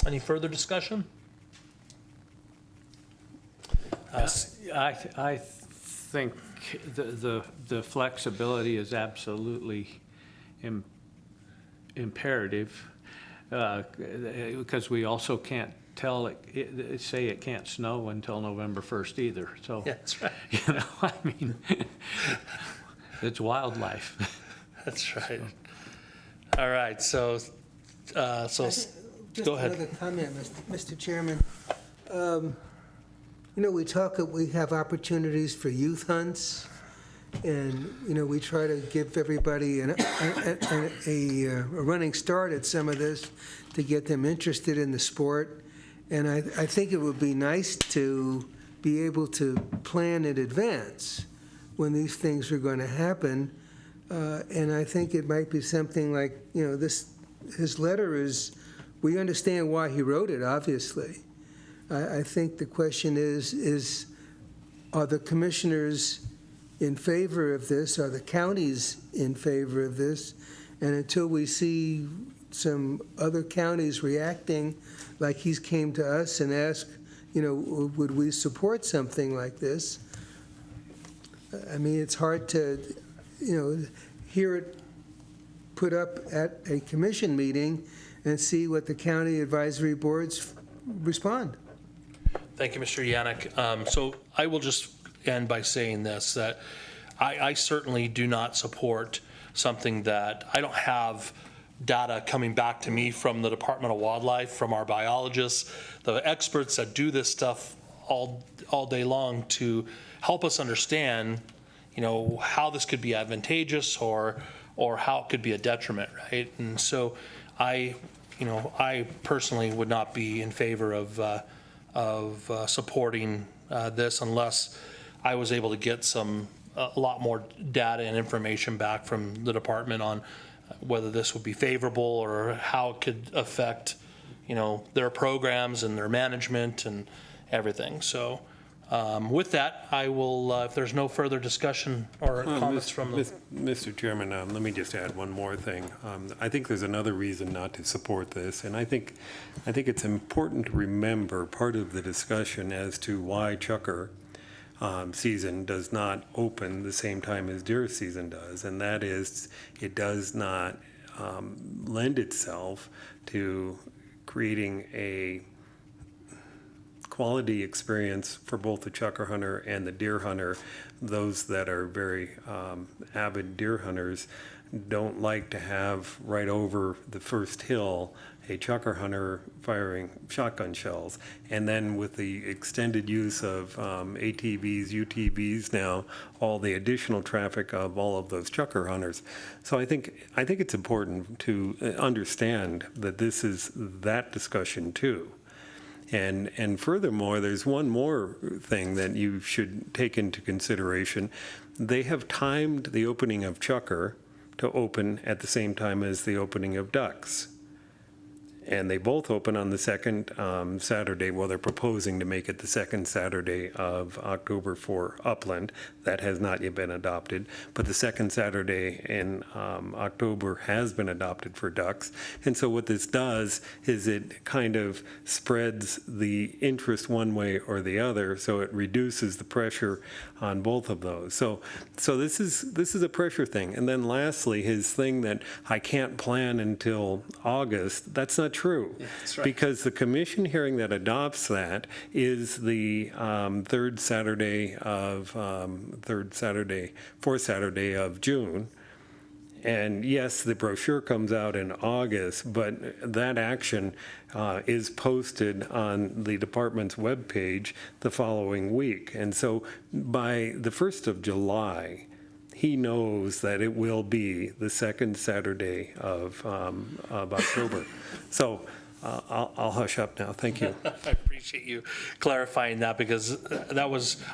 any further discussion? I think the flexibility is absolutely imperative, because we also can't say it can't snow until November 1st either. So, Yeah, that's right. I mean, it's wildlife. That's right. All right, so Just go ahead. another comment, Mr. Chairman. We have opportunities for youth hunts, and, we try to give everybody a running start at some of this to get them interested in the sport. And I think it would be nice to be able to plan in advance when these things are going to happen. And I think it might be something like, his letter is, we understand why he wrote it, obviously. I think the question is, are the commissioners in favor of this? Are the counties in favor of this? And until we see some other counties reacting, like he's came to us and asked, would we support something like this? I mean, it's hard to, hear it put up at a commission meeting and see what the county advisory boards respond. Thank you, Mr. Yannick. So I will just end by saying this, that I certainly do not support something that I don't have data coming back to me from the Department of Wildlife, from our biologists, the experts that do this stuff all day long to help us understand, how this could be advantageous or how it could be a detriment, right? And so I personally would not be in favor of supporting this unless I was able to get a lot more data and information back from the department on whether this would be favorable or how it could affect, their programs and their management and everything. So with that, I will, if there's no further discussion or comments from the... Mr. Chairman, let me just add one more thing. I think there's another reason not to support this, and I think it's important to remember part of the discussion as to why chukar season does not open the same time as deer season does, and that is it does not lend itself to creating a quality experience for both the chukar hunter and the deer hunter, those that are very avid deer hunters, don't like to have right over the first hill a chucker hunter firing shotgun shells. And then with the extended use of ATVs, UTVs now, all the additional traffic of all of those chucker hunters. So I think it's important to understand that this is that discussion too. And furthermore, there's one more thing that you should take into consideration. They have timed the opening of chucker to open at the same time as the opening of ducks. And they both open on the second Saturday. Well, they're proposing to make it the second Saturday of October for Upland. That has not yet been adopted. But the second Saturday in October has been adopted for ducks. And so what this does is it kind of spreads the interest one way or the other. So it reduces the pressure on both of those. So this is a pressure thing. And then lastly, his thing that I can't plan until August, that's not true. Yeah, that's right. Because the commission hearing that adopts that is the fourth Saturday of June. And yes, the brochure comes out in August, but that action is posted on the department's webpage the following week. And so by the 1st of July, he knows that it will be the second Saturday of October. So I'll hush up now. Thank you. I appreciate you clarifying that, because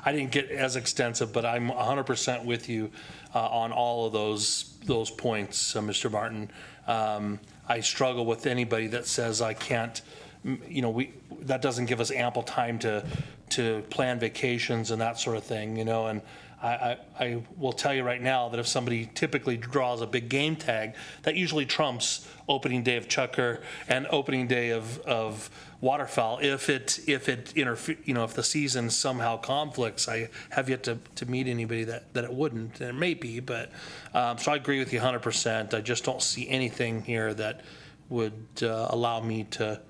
I didn't get as extensive, but I'm 100% with you on all of those points, Mr. Martin. I struggle with anybody that says I can't, that doesn't give us ample time to plan vacations and that sort of thing, and I will tell you right now that if somebody typically draws a big game tag, that usually trumps opening day of chucker and opening day of waterfowl. If the season somehow conflicts, I have yet to meet anybody that it wouldn't. And it may be, but so I agree with you 100%. I just don't see anything here that would allow me to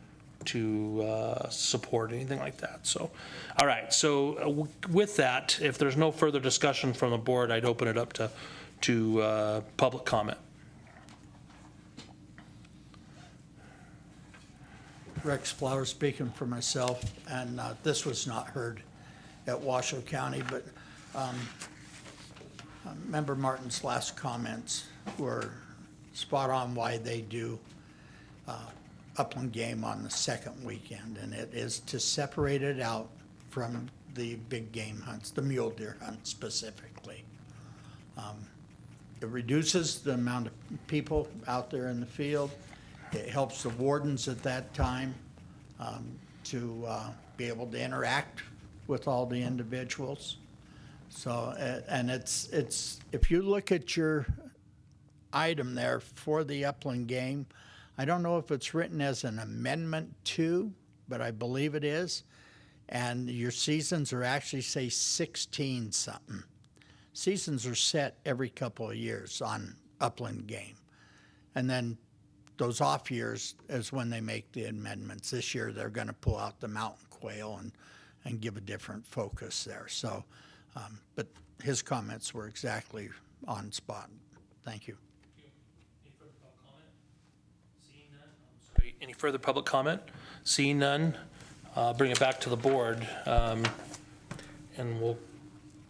support anything like that. So, all right. So with that, if there's no further discussion from the board, I'd open it up to public comment. Rex Flowers speaking for myself, and this was not heard at Washoe County, but Member Martin's last comments were spot on why they do upland game on the second weekend, and it is to separate it out from the big game hunts, the mule deer hunt specifically. It reduces the amount of people out there in the field. It helps the wardens at that time to be able to interact with all the individuals. So, and it's if you look at your item there for the upland game, I don't know if it's written as an amendment to, but I believe it is. And your seasons are actually, say, 16 something. Seasons are set every couple of years on upland game. And then those off years is when they make the amendments. This year they're going to pull out the mountain quail and give a different focus there. So, but his comments were exactly on spot. Thank you. Any further public comment? Seeing none, bring it back to the board, and we'll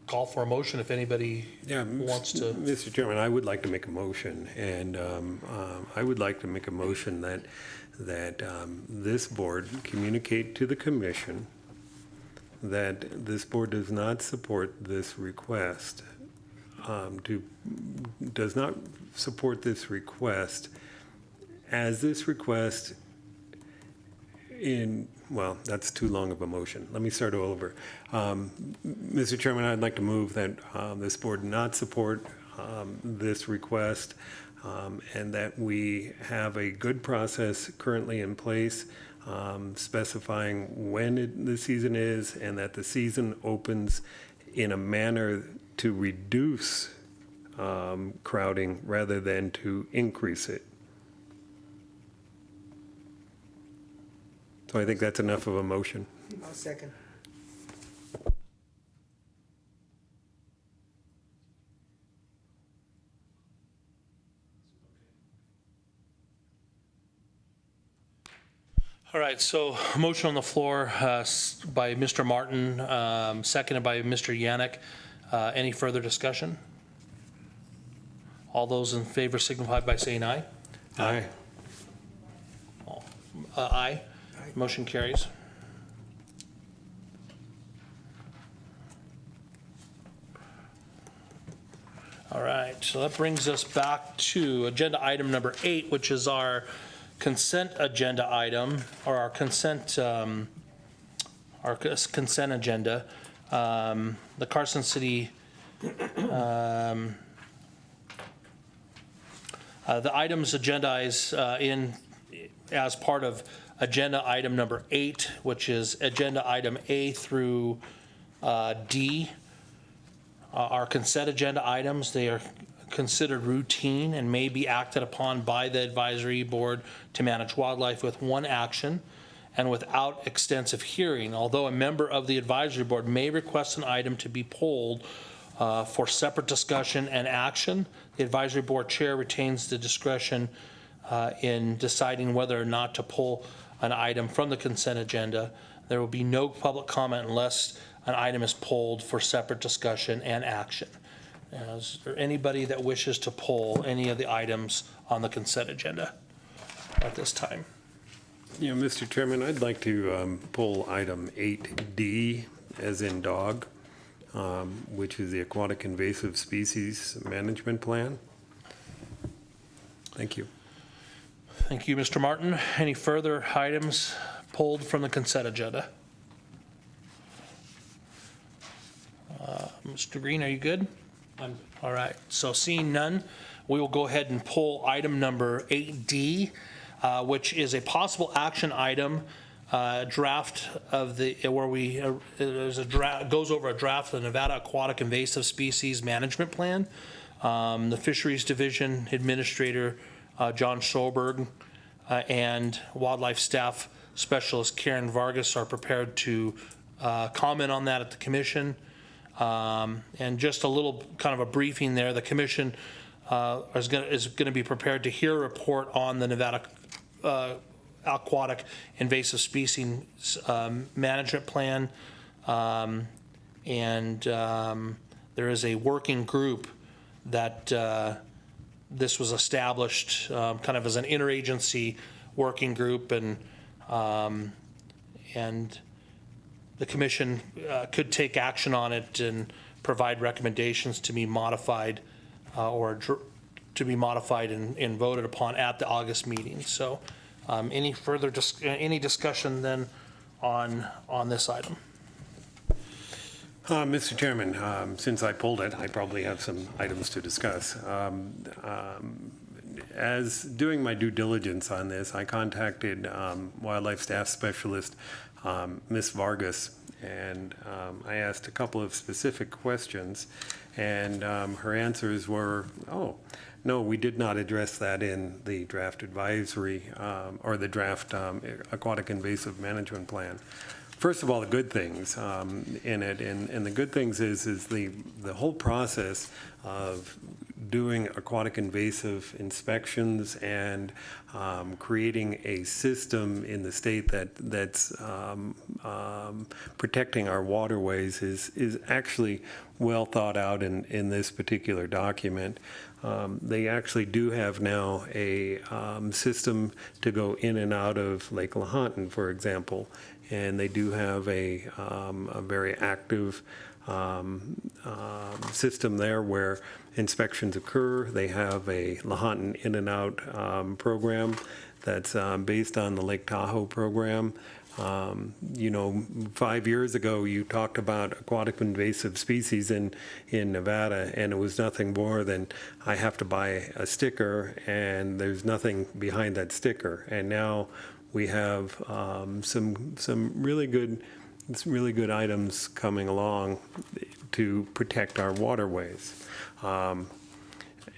call for a motion if anybody wants to. Mr. Chairman, I would like to make a motion, and I would like to make a motion that this board communicate to the commission that this board does not support this request, does not support this request as this request well, that's too long of a motion. Let me start over. Mr. Chairman, I'd like to move that this board not support this request, and that we have a good process currently in place specifying when the season is, and that the season opens in a manner to reduce crowding rather than to increase it. So I think that's enough of a motion. I'll second. All right, so a motion on the floor by Mr. Martin, seconded by Mr. Yannick. Any further discussion? All those in favor signify by saying aye. Aye. Aye. Motion carries. All right, so that brings us back to agenda item number 8, which is our consent agenda item, or our consent agenda. The Carson City, the items agendized in as part of agenda item number 8, which is agenda item A through D. Are consent agenda items. They are considered routine and may be acted upon by the advisory board to manage wildlife with one action and without extensive hearing. Although a member of the advisory board may request an item to be polled for separate discussion and action, the advisory board chair retains the discretion in deciding whether or not to pull an item from the consent agenda. There will be no public comment unless an item is polled for separate discussion and action. Is there anybody that wishes to poll any of the items on the consent agenda at this time? Yeah, Mr. Chairman, I'd like to pull item 8D, as in dog, which is the Aquatic Invasive Species Management Plan. Thank you. Thank you, Mr. Martin. Any further items pulled from the consent agenda? Mr. Green, are you good? All right, so seeing none, we will go ahead and pull item number 8D, which is a possible action item, draft of the, where we, there's a draft, goes over a draft of the Nevada Aquatic Invasive Species Management Plan. The Fisheries Division Administrator, John Schoberg, and Wildlife Staff Specialist Karen Vargas are prepared to comment on that at the commission. And just a little kind of a briefing there, the commission is going to be prepared to hear a report on the Nevada Aquatic Invasive Species Management Plan. And there is a working group that this was established kind of as an interagency working group, and the commission could take action on it and provide recommendations to be modified and voted upon at the August meeting. So any further any discussion then on this item? Mr. Chairman, since I pulled it, I probably have some items to discuss. As doing my due diligence on this, I contacted Wildlife Staff Specialist Ms. Vargas, and I asked a couple of specific questions, and her answers were, oh, no, we did not address that in the draft advisory or the draft Aquatic Invasive Management Plan. First of all, the good things in it, and the good things is the whole process of doing aquatic invasive inspections and creating a system in the state that's protecting our waterways is actually well thought out in this particular document. They actually do have now a system to go in and out of Lake Lahontan, for example, and they do have a very active system there where inspections occur. They have a Lahontan in and out program that's based on the Lake Tahoe program. 5 years ago, you talked about aquatic invasive species in Nevada, and it was nothing more than I have to buy a sticker, and there's nothing behind that sticker. And now we have some really good items coming along to protect our waterways.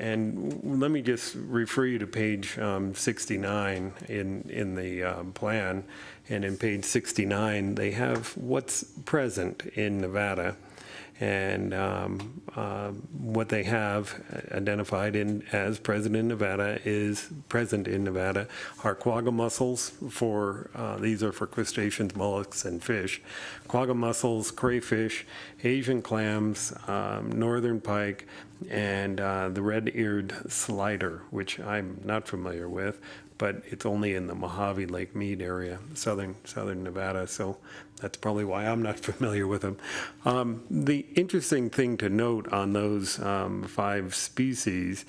And let me just refer you to page 69 in the plan. And in page 69, they have what's present in Nevada. And what they have identified as present in Nevada are quagga mussels these are for crustaceans, mollusks, and fish. Quagga mussels, crayfish, Asian clams, northern pike, and the red-eared slider, which I'm not familiar with, but it's only in the Mojave Lake Mead area, southern Nevada, so that's probably why I'm not familiar with them. The interesting thing to note on those 5 species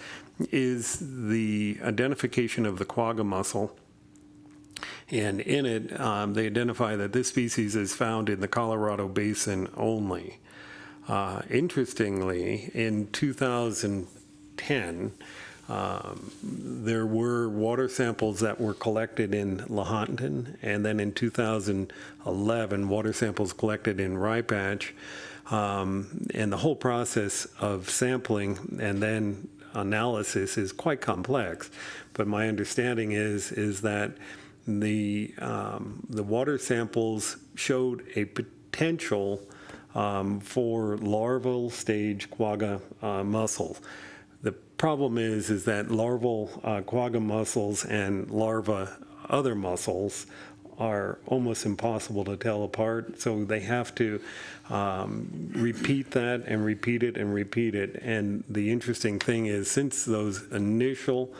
is the identification of the quagga mussel. And in it, they identify that this species is found in the Colorado Basin only. Interestingly, in 2010, there were water samples that were collected in Lahontan, and then in 2011, water samples collected in Rye Patch. And the whole process of sampling and then analysis is quite complex. But my understanding is that the water samples showed a potential for larval stage quagga mussels. The problem is that larval quagga mussels and other mussels are almost impossible to tell apart, so they have to repeat that and repeat it and repeat it. And the interesting thing is, since those initial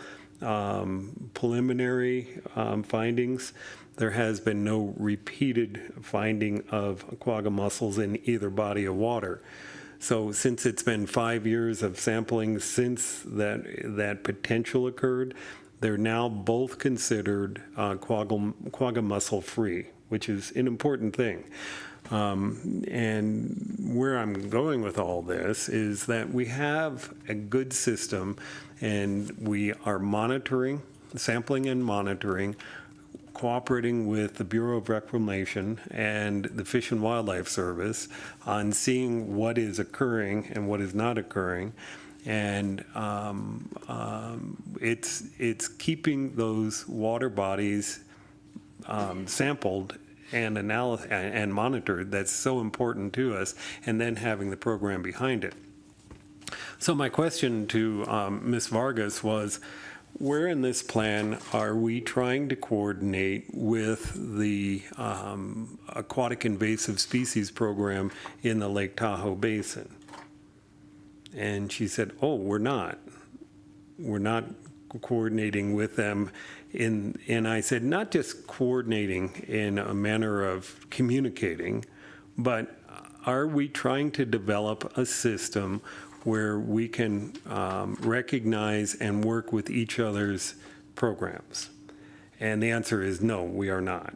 preliminary findings, there has been no repeated finding of quagga mussels in either body of water. So since it's been 5 years of sampling since that potential occurred, they're now both considered quagga mussel free, which is an important thing. And where I'm going with all this is that we have a good system, and we are sampling and monitoring, cooperating with the Bureau of Reclamation and the Fish and Wildlife Service on seeing what is occurring and what is not occurring. And it's keeping those water bodies sampled and monitored that's so important to us, and then having the program behind it. So my question to Ms. Vargas was, where in this plan are we trying to coordinate with the aquatic invasive species program in the Lake Tahoe Basin? And she said, oh, we're not coordinating with them. And I said, not just coordinating in a manner of communicating, but are we trying to develop a system where we can recognize and work with each other's programs? And the answer is no, we are not.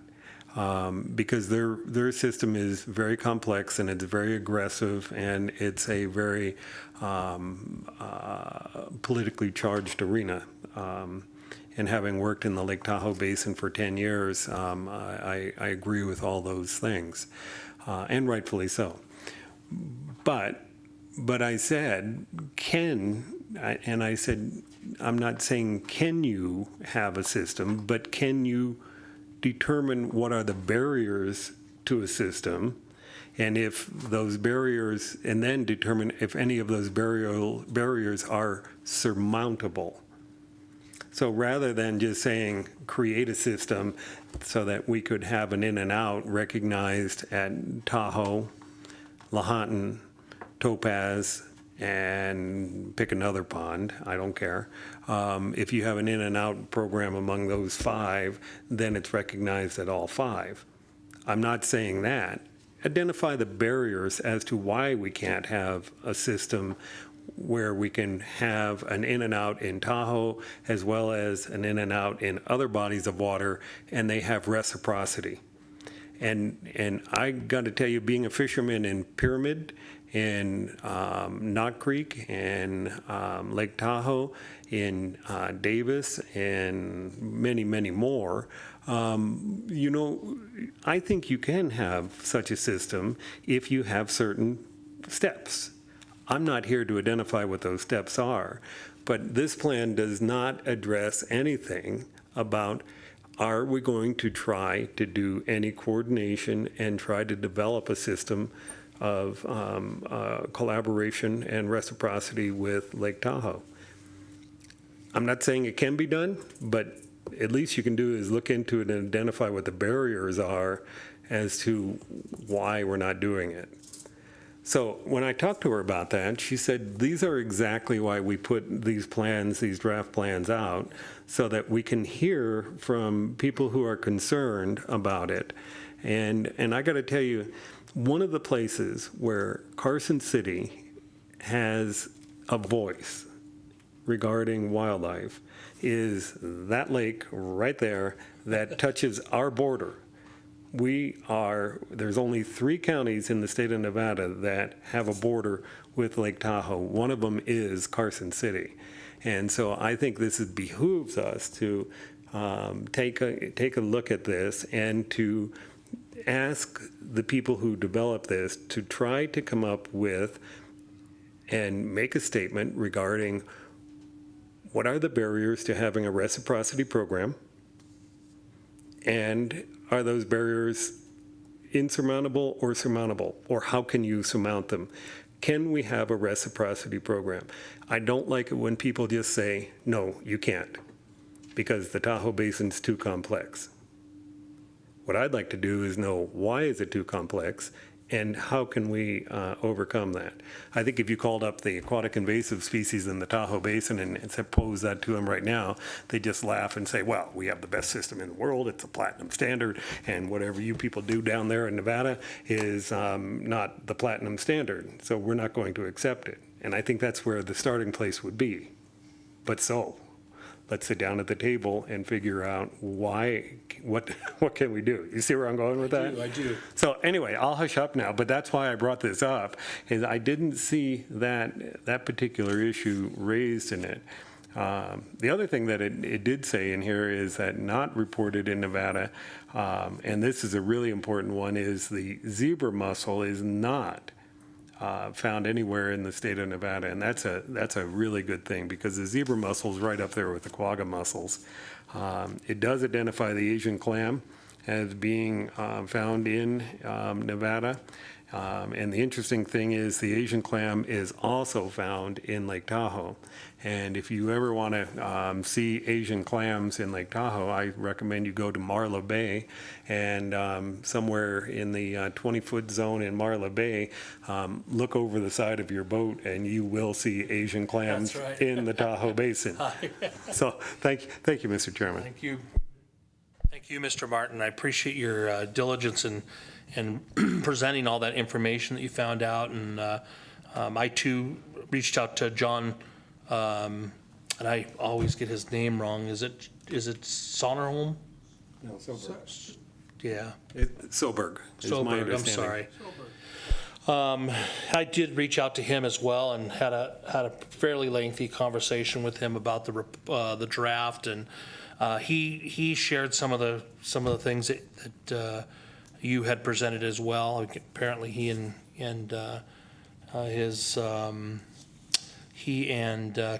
Because their system is very complex, and it's very aggressive, and it's a very politically charged arena. And having worked in the Lake Tahoe Basin for 10 years, I agree with all those things, and rightfully so. But I said, I said, I'm not saying can you have a system, but can you determine what are the barriers to a system, and if those barriers, and then determine if any of those barriers are surmountable. So rather than just saying create a system so that we could have an in and out recognized at Tahoe, Lahontan, Topaz, and pick another pond, I don't care. If you have an in and out program among those 5, then it's recognized at all 5. I'm not saying that. Identify the barriers as to why we can't have a system where we can have an in and out in Tahoe as well as an in and out in other bodies of water, and they have reciprocity. And I got to tell you, being a fisherman in Pyramid, in Knott Creek, in Lake Tahoe, in Davis, and many, many more, you know, I think you can have such a system if you have certain steps. I'm not here to identify what those steps are, but this plan does not address anything about, are we going to try to do any coordination and try to develop a system of collaboration and reciprocity with Lake Tahoe. I'm not saying it can be done, but at least you can do is look into it and identify what the barriers are as to why we're not doing it. So when I talked to her about that, she said, these are exactly why we put these plans, these draft plans out, so that we can hear from people who are concerned about it. And I got to tell you, one of the places where Carson City has a voice regarding wildlife is that lake right there that touches our border. There's only 3 counties in the state of Nevada that have a border with Lake Tahoe. One of them is Carson City. And so I think this behooves us to take a look at this and to ask the people who develop this to try to come up with and make a statement regarding what are the barriers to having a reciprocity program, and are those barriers insurmountable or surmountable, or how can you surmount them? Can we have a reciprocity program? I don't like it when people just say, no, you can't, because the Tahoe Basin's too complex. What I'd like to do is know, why is it too complex, and how can we overcome that? I think if you called up the aquatic invasive species in the Tahoe Basin and pose that to them right now, they just laugh and say, well, we have the best system in the world, it's a platinum standard, and whatever you people do down there in Nevada is not the platinum standard, so we're not going to accept it. And I think that's where the starting place would be. But so, let's sit down at the table and figure out what can we do? You see where I'm going with that? I do. So anyway, I'll hush up now, but that's why I brought this up, is I didn't see that particular issue raised in it. The other thing that it did say in here is that not reported in Nevada, and this is a really important one, is the zebra mussel is not found anywhere in the state of Nevada, and that's a really good thing, because the zebra mussel's right up there with the quagga mussels. It does identify the Asian clam as being found in Nevada, and the interesting thing is the Asian clam is also found in Lake Tahoe. And if you ever want to see Asian clams in Lake Tahoe, I recommend you go to Marla Bay, and somewhere in the 20-foot zone in Marla Bay, look over the side of your boat and you will see Asian clams That's right. in the Tahoe Basin. So thank you, Mr. Chairman. Thank you. Thank you, Mr. Martin. I appreciate your diligence in presenting all that information that you found out. And I too reached out to John, and I always get his name wrong. Is it Sonnerholm? No, Soberg. Yeah. Soberg is my Soberg, I'm understanding. sorry. I did reach out to him as well and had a fairly lengthy conversation with him about the draft, and he shared some of the things that you had presented as well. Apparently, he and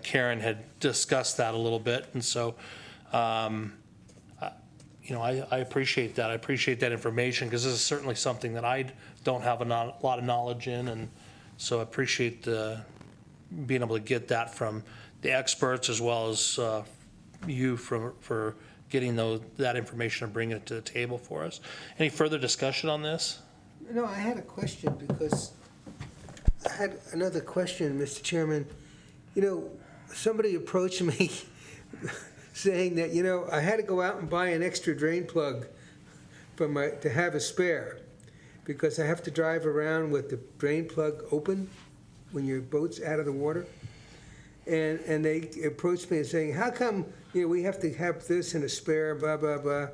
Karen had discussed that a little bit, and so. I appreciate that. I appreciate that information, because this is certainly something that I don't have a lot of knowledge in, and so I appreciate being able to get that from the experts as well as you for getting that information and bringing it to the table for us. Any further discussion on this? No, I had a question, because I had another question, Mr. Chairman. Somebody approached me saying that, I had to go out and buy an extra drain plug to have a spare, because I have to drive around with the drain plug open when your boat's out of the water. And they approached me and saying, how come, we have to have this and a spare, blah, blah, blah.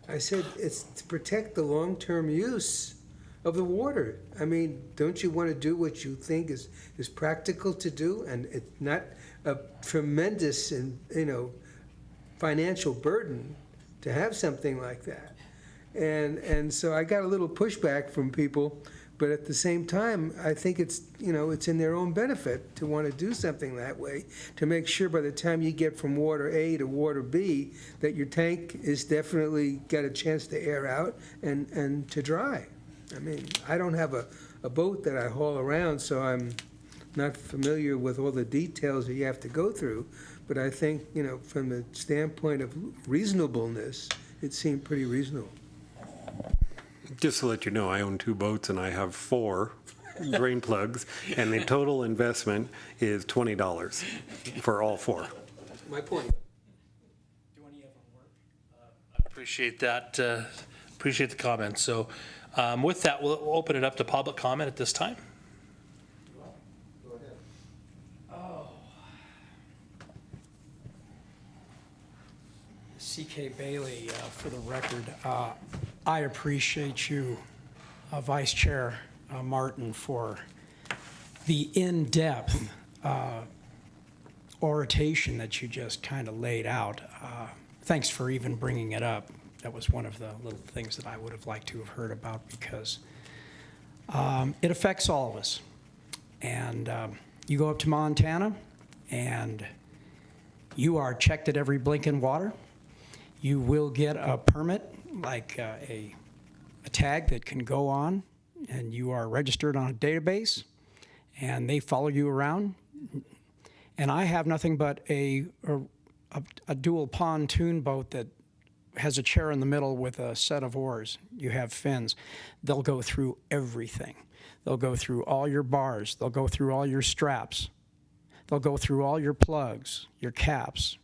I said, it's to protect the long-term use of the water. I mean, don't you want to do what you think is practical to do, and it's not a tremendous and, financial burden to have something like that? And so I got a little pushback from people, but at the same time, I think it's in their own benefit to want to do something that way, to make sure by the time you get from water A to water B that your tank is definitely got a chance to air out and to dry. I mean, I don't have a boat that I haul around, so I'm not familiar with all the details that you have to go through. But I think, you know, from the standpoint of reasonableness, it seemed pretty reasonable. Just to let you know, I own 2 boats and I have 4 drain plugs, and the total investment is $20 for all 4. My point. Appreciate that, appreciate the comment. So with that, we'll open it up to public comment at this time. C.K. Bailey, for the record, I appreciate you, Vice Chair Martin, for the in-depth oration that you just kind of laid out. Thanks for even bringing it up. That was one of the little things that I would have liked to have heard about, because it affects all of us. And you go up to Montana, and you are checked at every blink in water. You will get a permit, like a tag that can go on, and you are registered on a database, and they follow you around. And I have nothing but a dual pontoon boat that has a chair in the middle with a set of oars. You have fins. They'll go through everything. They'll go through all your bars. They'll go through all your straps. They'll go through all your plugs, your caps,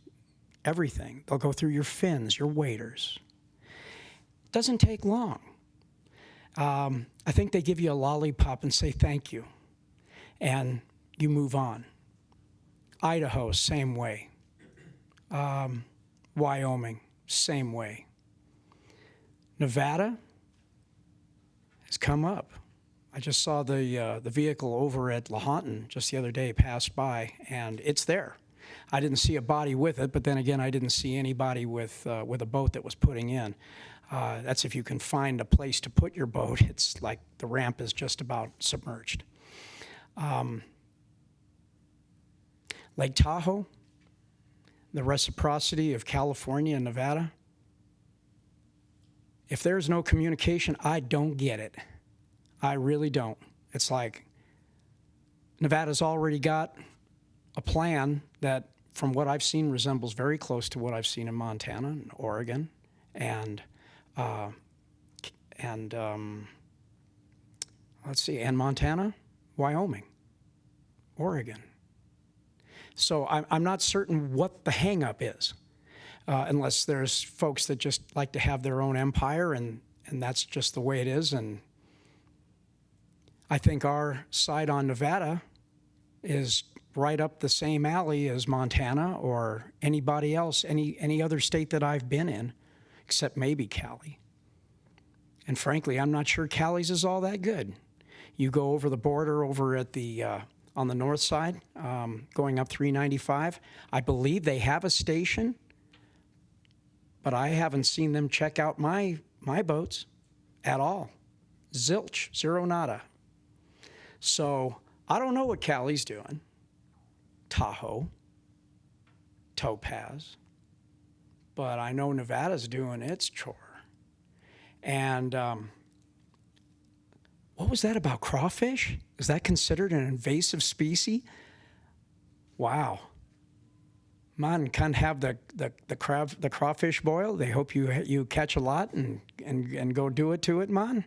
everything. They'll go through your fins, your waders. Doesn't take long. I think they give you a lollipop and say thank you, and you move on. Idaho, same way. Wyoming, same way. Nevada has come up. I just saw the vehicle over at Lahontan just the other day pass by, and it's there. I didn't see a body with it, but then again, I didn't see anybody with a boat that was putting in. That's if you can find a place to put your boat. It's like the ramp is just about submerged. Lake Tahoe, the reciprocity of California and Nevada. If there's no communication, I don't get it. I really don't. It's like Nevada's already got a plan that, from what I've seen, resembles very close to what I've seen in Montana and Oregon, and let's see, and Montana, Wyoming, Oregon. So I'm not certain what the hang-up is, unless there's folks that just like to have their own empire, and that's just the way it is. And I think our side on Nevada is right up the same alley as Montana or anybody else, any other state that I've been in, except maybe Cali. And frankly, I'm not sure Cali's is all that good. You go over the border over at the on the north side, going up 395. I believe they have a station, but I haven't seen them check out my boats at all. Zilch, zero nada. So I don't know what Cali's doing. Tahoe, Topaz, but I know Nevada's doing its chore. And what was that about crawfish? Is that considered an invasive species? Wow. Man, can't have the crawfish boil. They hope you catch a lot and go do it to it, man.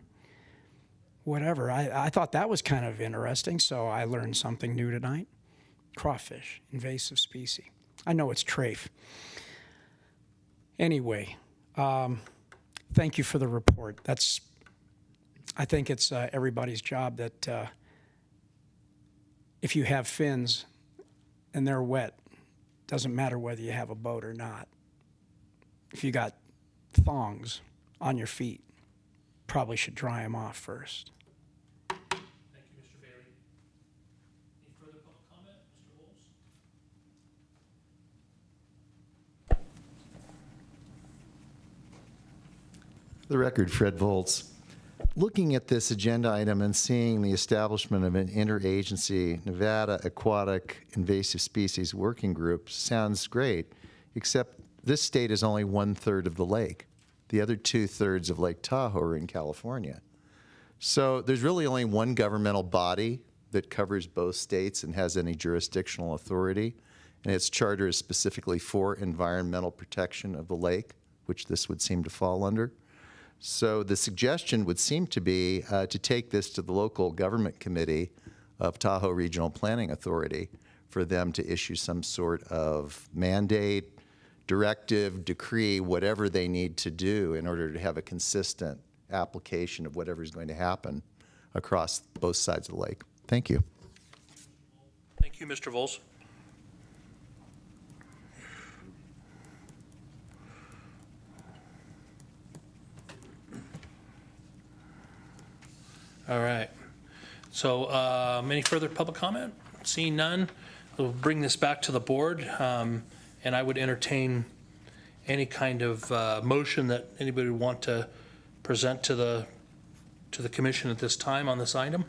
Whatever. I thought that was kind of interesting, so I learned something new tonight. Crawfish, invasive species. I know it's trafe. Anyway, thank you for the report. I think it's everybody's job that if you have fins and they're wet, doesn't matter whether you have a boat or not. If you got thongs on your feet, probably should dry them off first. Thank you, Mr. Bailey. Any further public comment, Mr. Bowles? The record, Fred Volz. Looking at this agenda item and seeing the establishment of an interagency Nevada Aquatic Invasive Species Working Group sounds great, except this state is only 1/3 of the lake. The other 2/3 of Lake Tahoe are in California. So there's really only one governmental body that covers both states and has any jurisdictional authority, and its charter is specifically for environmental protection of the lake, which this would seem to fall under. So the suggestion would seem to be to take this to the local government committee of Tahoe Regional Planning Authority for them to issue some sort of mandate, directive, decree, whatever they need to do in order to have a consistent application of whatever is going to happen across both sides of the lake. Thank you. Thank you, Mr. Vols. All right. So any further public comment? Seeing none, we'll bring this back to the board, and I would entertain any kind of motion that anybody would want to present to the commission at this time on this item.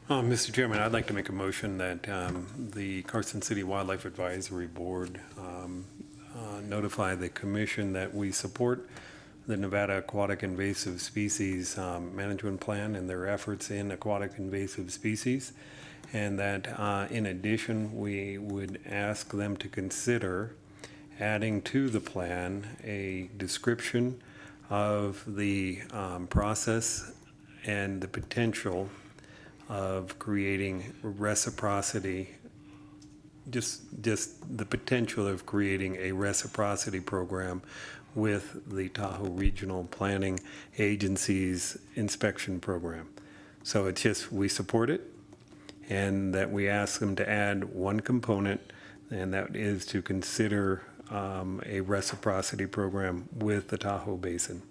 Mr. Chairman, I'd like to make a motion that the Carson City Wildlife Advisory Board notify the commission that we support the Nevada Aquatic Invasive Species Management Plan and their efforts in aquatic invasive species, and that in addition, we would ask them to consider adding to the plan a description of the process and the potential of creating reciprocity, just the potential of creating a reciprocity program with the Tahoe Regional Planning Agency's inspection program. So it's just, we support it, and that we ask them to add one component, and that is to consider a reciprocity program with the Tahoe Basin.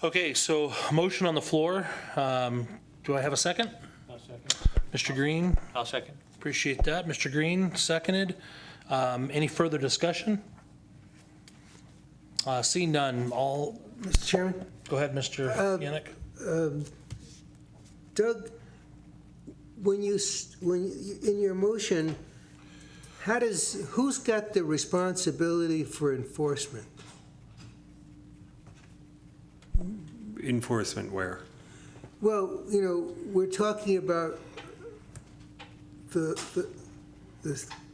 Okay, so motion on the floor. Do I have a second? I'll second. Mr. Green, I'll second. appreciate that. Mr. Green, seconded. Any further discussion? Seeing none, all, Mr. Chairman? go ahead, Mr. Yannick. Doug, when you, in your motion, who's got the responsibility for enforcement? Enforcement where? Well, we're talking about the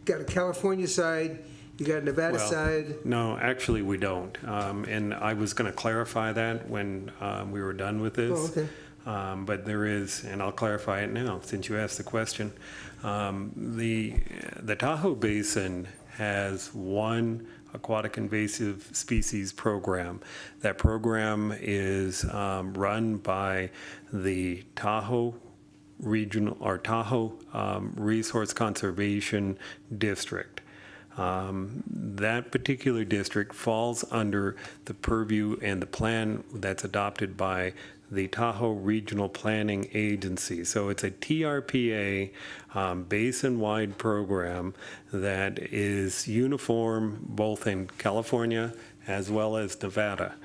got a California side, you got a Nevada Well, side. No, actually, we don't. And I was going to clarify that when we were done with this. Oh, okay. But there is, and I'll clarify it now since you asked the question. The Tahoe Basin has one aquatic invasive species program. That program is run by the Tahoe Regional or Tahoe Resource Conservation District. That particular district falls under the purview and the plan that's adopted by the Tahoe Regional Planning Agency. So it's a TRPA basin-wide program that is uniform both in California as well as Nevada.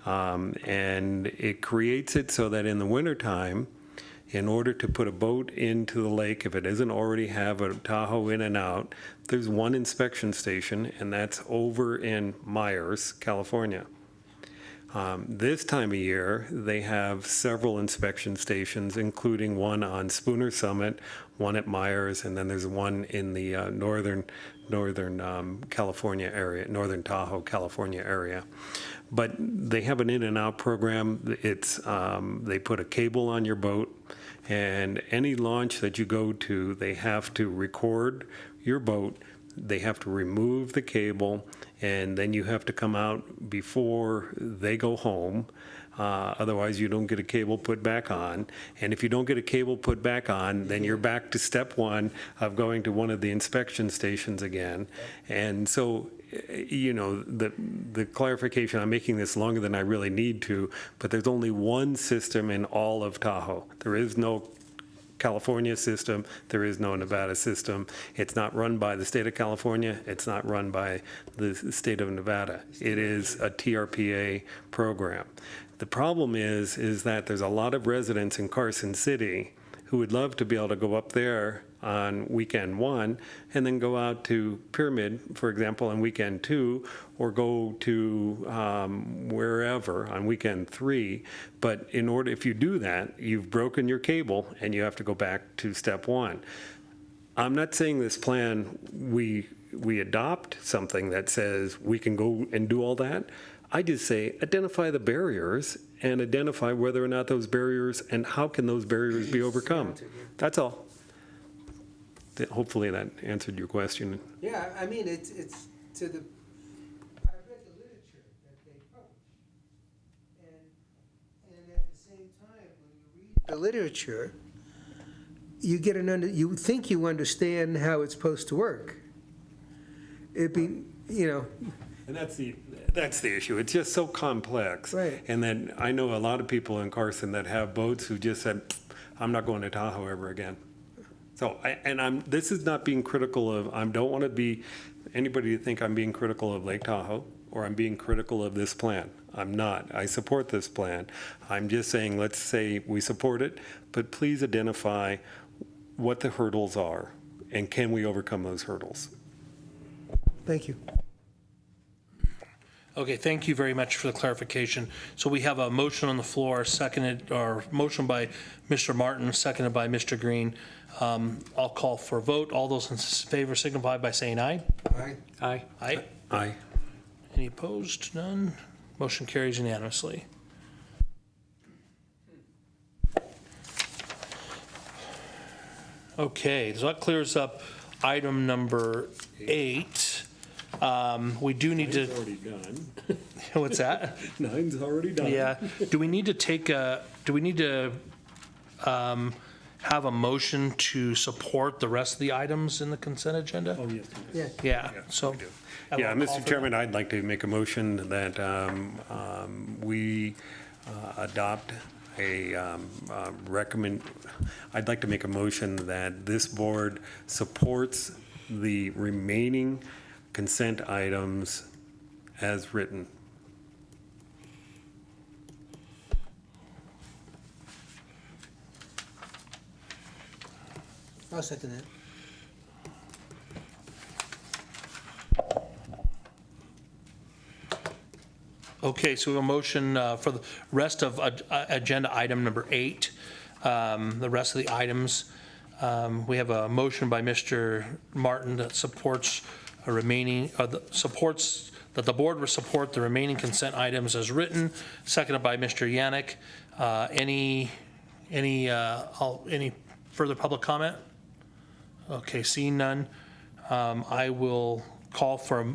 And it creates it so that in the wintertime, in order to put a boat into the lake, if it doesn't already have a Tahoe in and out, there's one inspection station, and that's over in Myers, California. This time of year, they have several inspection stations, including one on Spooner Summit, one at Myers, and then there's one in the northern California area, northern Tahoe, California area. But they have an in and out program. It's they put a cable on your boat, and any launch that you go to, they have to record your boat. They have to remove the cable, and then you have to come out before they go home. Otherwise, you don't get a cable put back on. And if you don't get a cable put back on, then you're back to step one of going to one of the inspection stations again. And so, the clarification, I'm making this longer than I really need to, but there's only one system in all of Tahoe. There is no California system, there is no Nevada system. It's not run by the state of California, it's not run by the state of Nevada. It is a TRPA program. The problem is that there's a lot of residents in Carson City who would love to be able to go up there on weekend 1, and then go out to Pyramid, for example, on weekend 2, or go to wherever on weekend 3. But if you do that, you've broken your cable, and you have to go back to step 1. I'm not saying this plan, we adopt something that says we can go and do all that. I just say identify the barriers and identify whether or not those barriers and how can those barriers be overcome. That's all. Hopefully that answered your question. Yeah, I mean, it's to the, I read the literature that they publish. And at the same time, when you read the literature, you get you think you understand how it's supposed to work. It'd be, And that's the issue. It's just so complex. Right. And then I know a lot of people in Carson that have boats who just said, I'm not going to Tahoe ever again. So, this is not being critical of, I don't want to be anybody to think I'm being critical of Lake Tahoe or I'm being critical of this plan. I'm not. I support this plan. I'm just saying, let's say we support it, but please identify what the hurdles are and can we overcome those hurdles? thank you. Okay, thank you very much for the clarification. So we have a motion on the floor, motion by Mr. Martin, seconded by Mr. Green. I'll call for a vote. All those in favor signify by saying aye. Aye. Aye. Aye. Aye. Any opposed? None. Motion carries unanimously. Okay, so that clears up item number 8. We do need to, already done. what's that? 9's already done. Yeah. Do we need to have a motion to support the rest of the items in the consent agenda? Oh, yes. Yeah. Yeah, so. we do. I Yeah, will call Mr. for Chairman, I'd like to make a motion that we adopt I'd like to make a motion that this board supports the remaining consent items as written. I'll second that. Okay, so we have a motion for the rest of agenda item number 8, the rest of the items. We have a motion by Mr. Martin that supports supports that the board will support the remaining consent items as written, seconded by Mr. Yannick. Any further public comment? Okay, seeing none, I will call for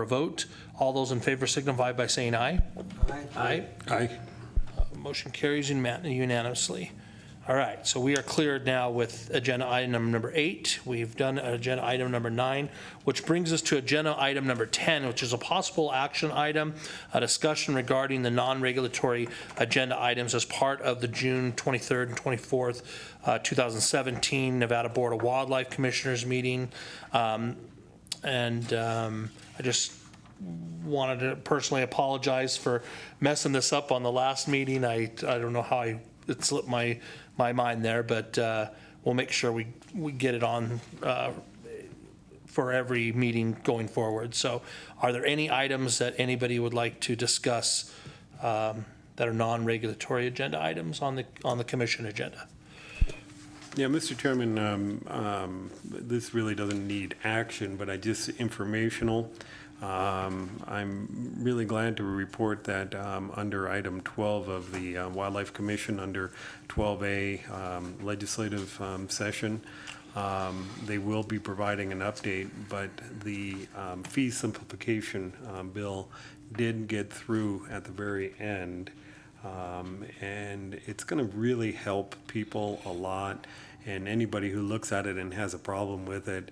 a vote. All those in favor signify by saying aye. Aye. Aye. Motion carries unanimously. All right, so we are cleared now with agenda item number 8. We've done agenda item number 9, which brings us to agenda item number 10, which is a possible action item, a discussion regarding the non-regulatory agenda items as part of the June 23rd and 24th, 2017 Nevada Board of Wildlife Commissioners meeting. I just wanted to personally apologize for messing this up on the last meeting. I don't know how it slipped my mind there, but we'll make sure we get it on for every meeting going forward. So are there any items that anybody would like to discuss that are non-regulatory agenda items on the commission agenda? Yeah, Mr. Chairman, this really doesn't need action, but just informational. I'm really glad to report that under item 12 of the Wildlife Commission, under 12A legislative session, they will be providing an update, but the fee simplification bill did get through at the very end. And it's going to really help people a lot. And anybody who looks at it and has a problem with it,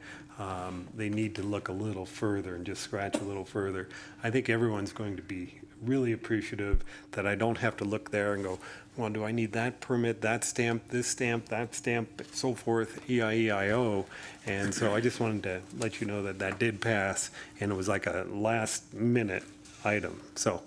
they need to look a little further and just scratch a little further. I think everyone's going to be really appreciative that I don't have to look there and go, well, do I need that permit, that stamp, this stamp, that stamp, so forth, EIEIO. And so I just wanted to let you know that that did pass, and it was like a last minute item. So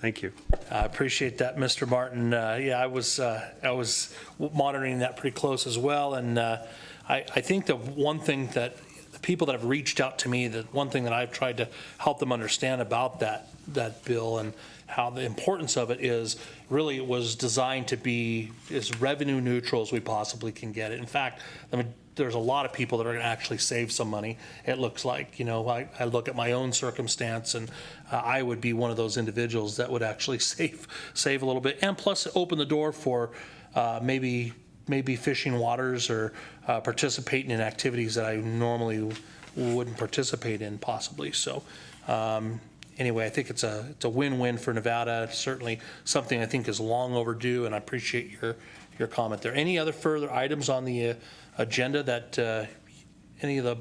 Thank you. I appreciate that, Mr. Martin. Yeah, I was monitoring that pretty close as well, and I think the one thing that the people that have reached out to me, the one thing that I've tried to help them understand about that bill and how the importance of it is, really it was designed to be as revenue neutral as we possibly can get it. In fact, I mean, there's a lot of people that are going to actually save some money, it looks like. You know, I look at my own circumstance, and I would be one of those individuals that would actually save a little bit, and plus open the door for maybe fishing waters or participating in activities that I normally wouldn't participate in possibly. So anyway, I think it's a win-win for Nevada. It's certainly something I think is long overdue, and I appreciate your comment there. Any other further items on the agenda that any of the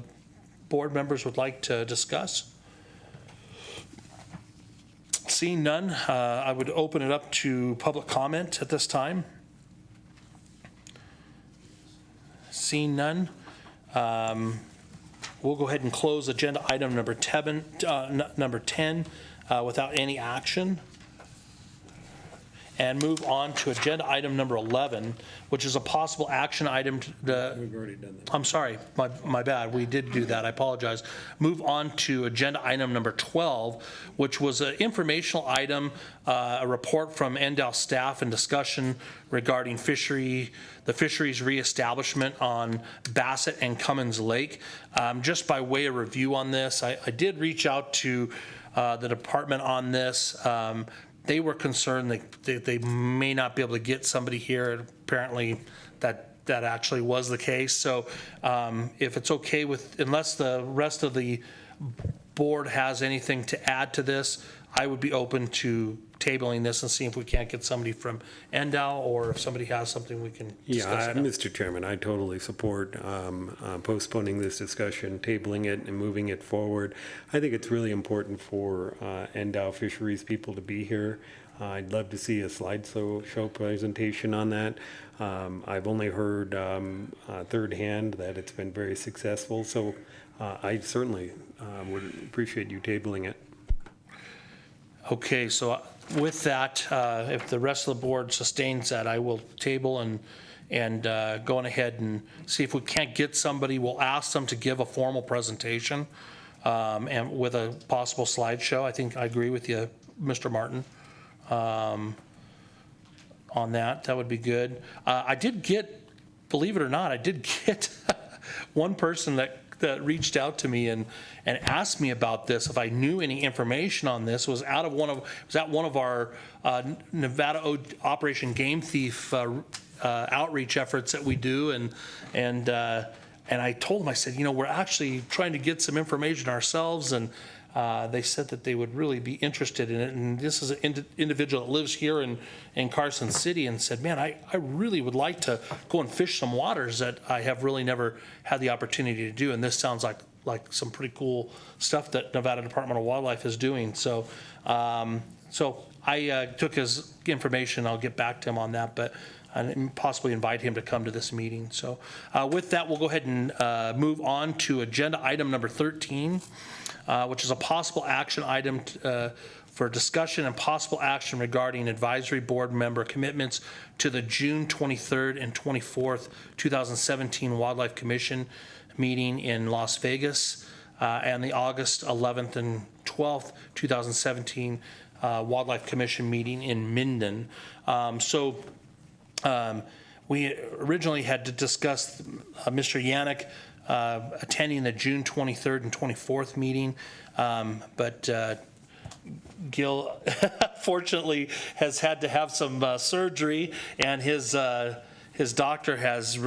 board members would like to discuss? Seeing none, I would open it up to public comment at this time. Seeing none, we'll go ahead and close agenda item number 10 without any action, and move on to agenda item number 11, which is a possible action item. We've already done that. I'm sorry, my bad. We did do that. I apologize. Move on to agenda item number 12, which was an informational item, a report from NDOW staff and discussion regarding the fisheries reestablishment on Bassett and Cummins Lake. Just by way of review on this, I did reach out to the department on this. They were concerned that they may not be able to get somebody here. Apparently that actually was the case. So if it's okay with, unless the rest of the board has anything to add to this, I would be open to tabling this and seeing if we can't get somebody from NDOW, or if somebody has something we can discuss. Yeah, Mr. Chairman, I totally support postponing this discussion, tabling it, and moving it forward. I think it's really important for NDOW fisheries people to be here. I'd love to see a slideshow presentation on that. I've only heard third hand that it's been very successful, so I certainly would appreciate you tabling it. Okay, so with that, if the rest of the board sustains that, I will table and going ahead and see if we can't get somebody. We'll ask them to give a formal presentation and with a possible slideshow. I think I agree with you, Mr. Martin, on that. That would be good. I did get, believe it or not, I did get one person that reached out to me and asked me about this, if I knew any information on this. Was at one of our Nevada Operation Game Thief outreach efforts that we do, and I told them, I said, you know, we're actually trying to get some information ourselves, and they said that they would really be interested in it. And this is an individual that lives here in Carson City, and said, man, I really would like to go and fish some waters that I have really never had the opportunity to do. And this sounds like some pretty cool stuff that Nevada Department of Wildlife is doing. So I took his information. I'll get back to him on that, but and possibly invite him to come to this meeting. So with that, we'll go ahead and move on to agenda item number 13. Which is a possible action item for discussion and possible action regarding advisory board member commitments to the June 23rd and 24th, 2017 Wildlife Commission meeting in Las Vegas, and the August 11th and 12th, 2017 Wildlife Commission meeting in Minden. We originally had to discuss Mr. Yannick attending the June 23rd and 24th meeting, but Gil fortunately has had to have some surgery, and his doctor has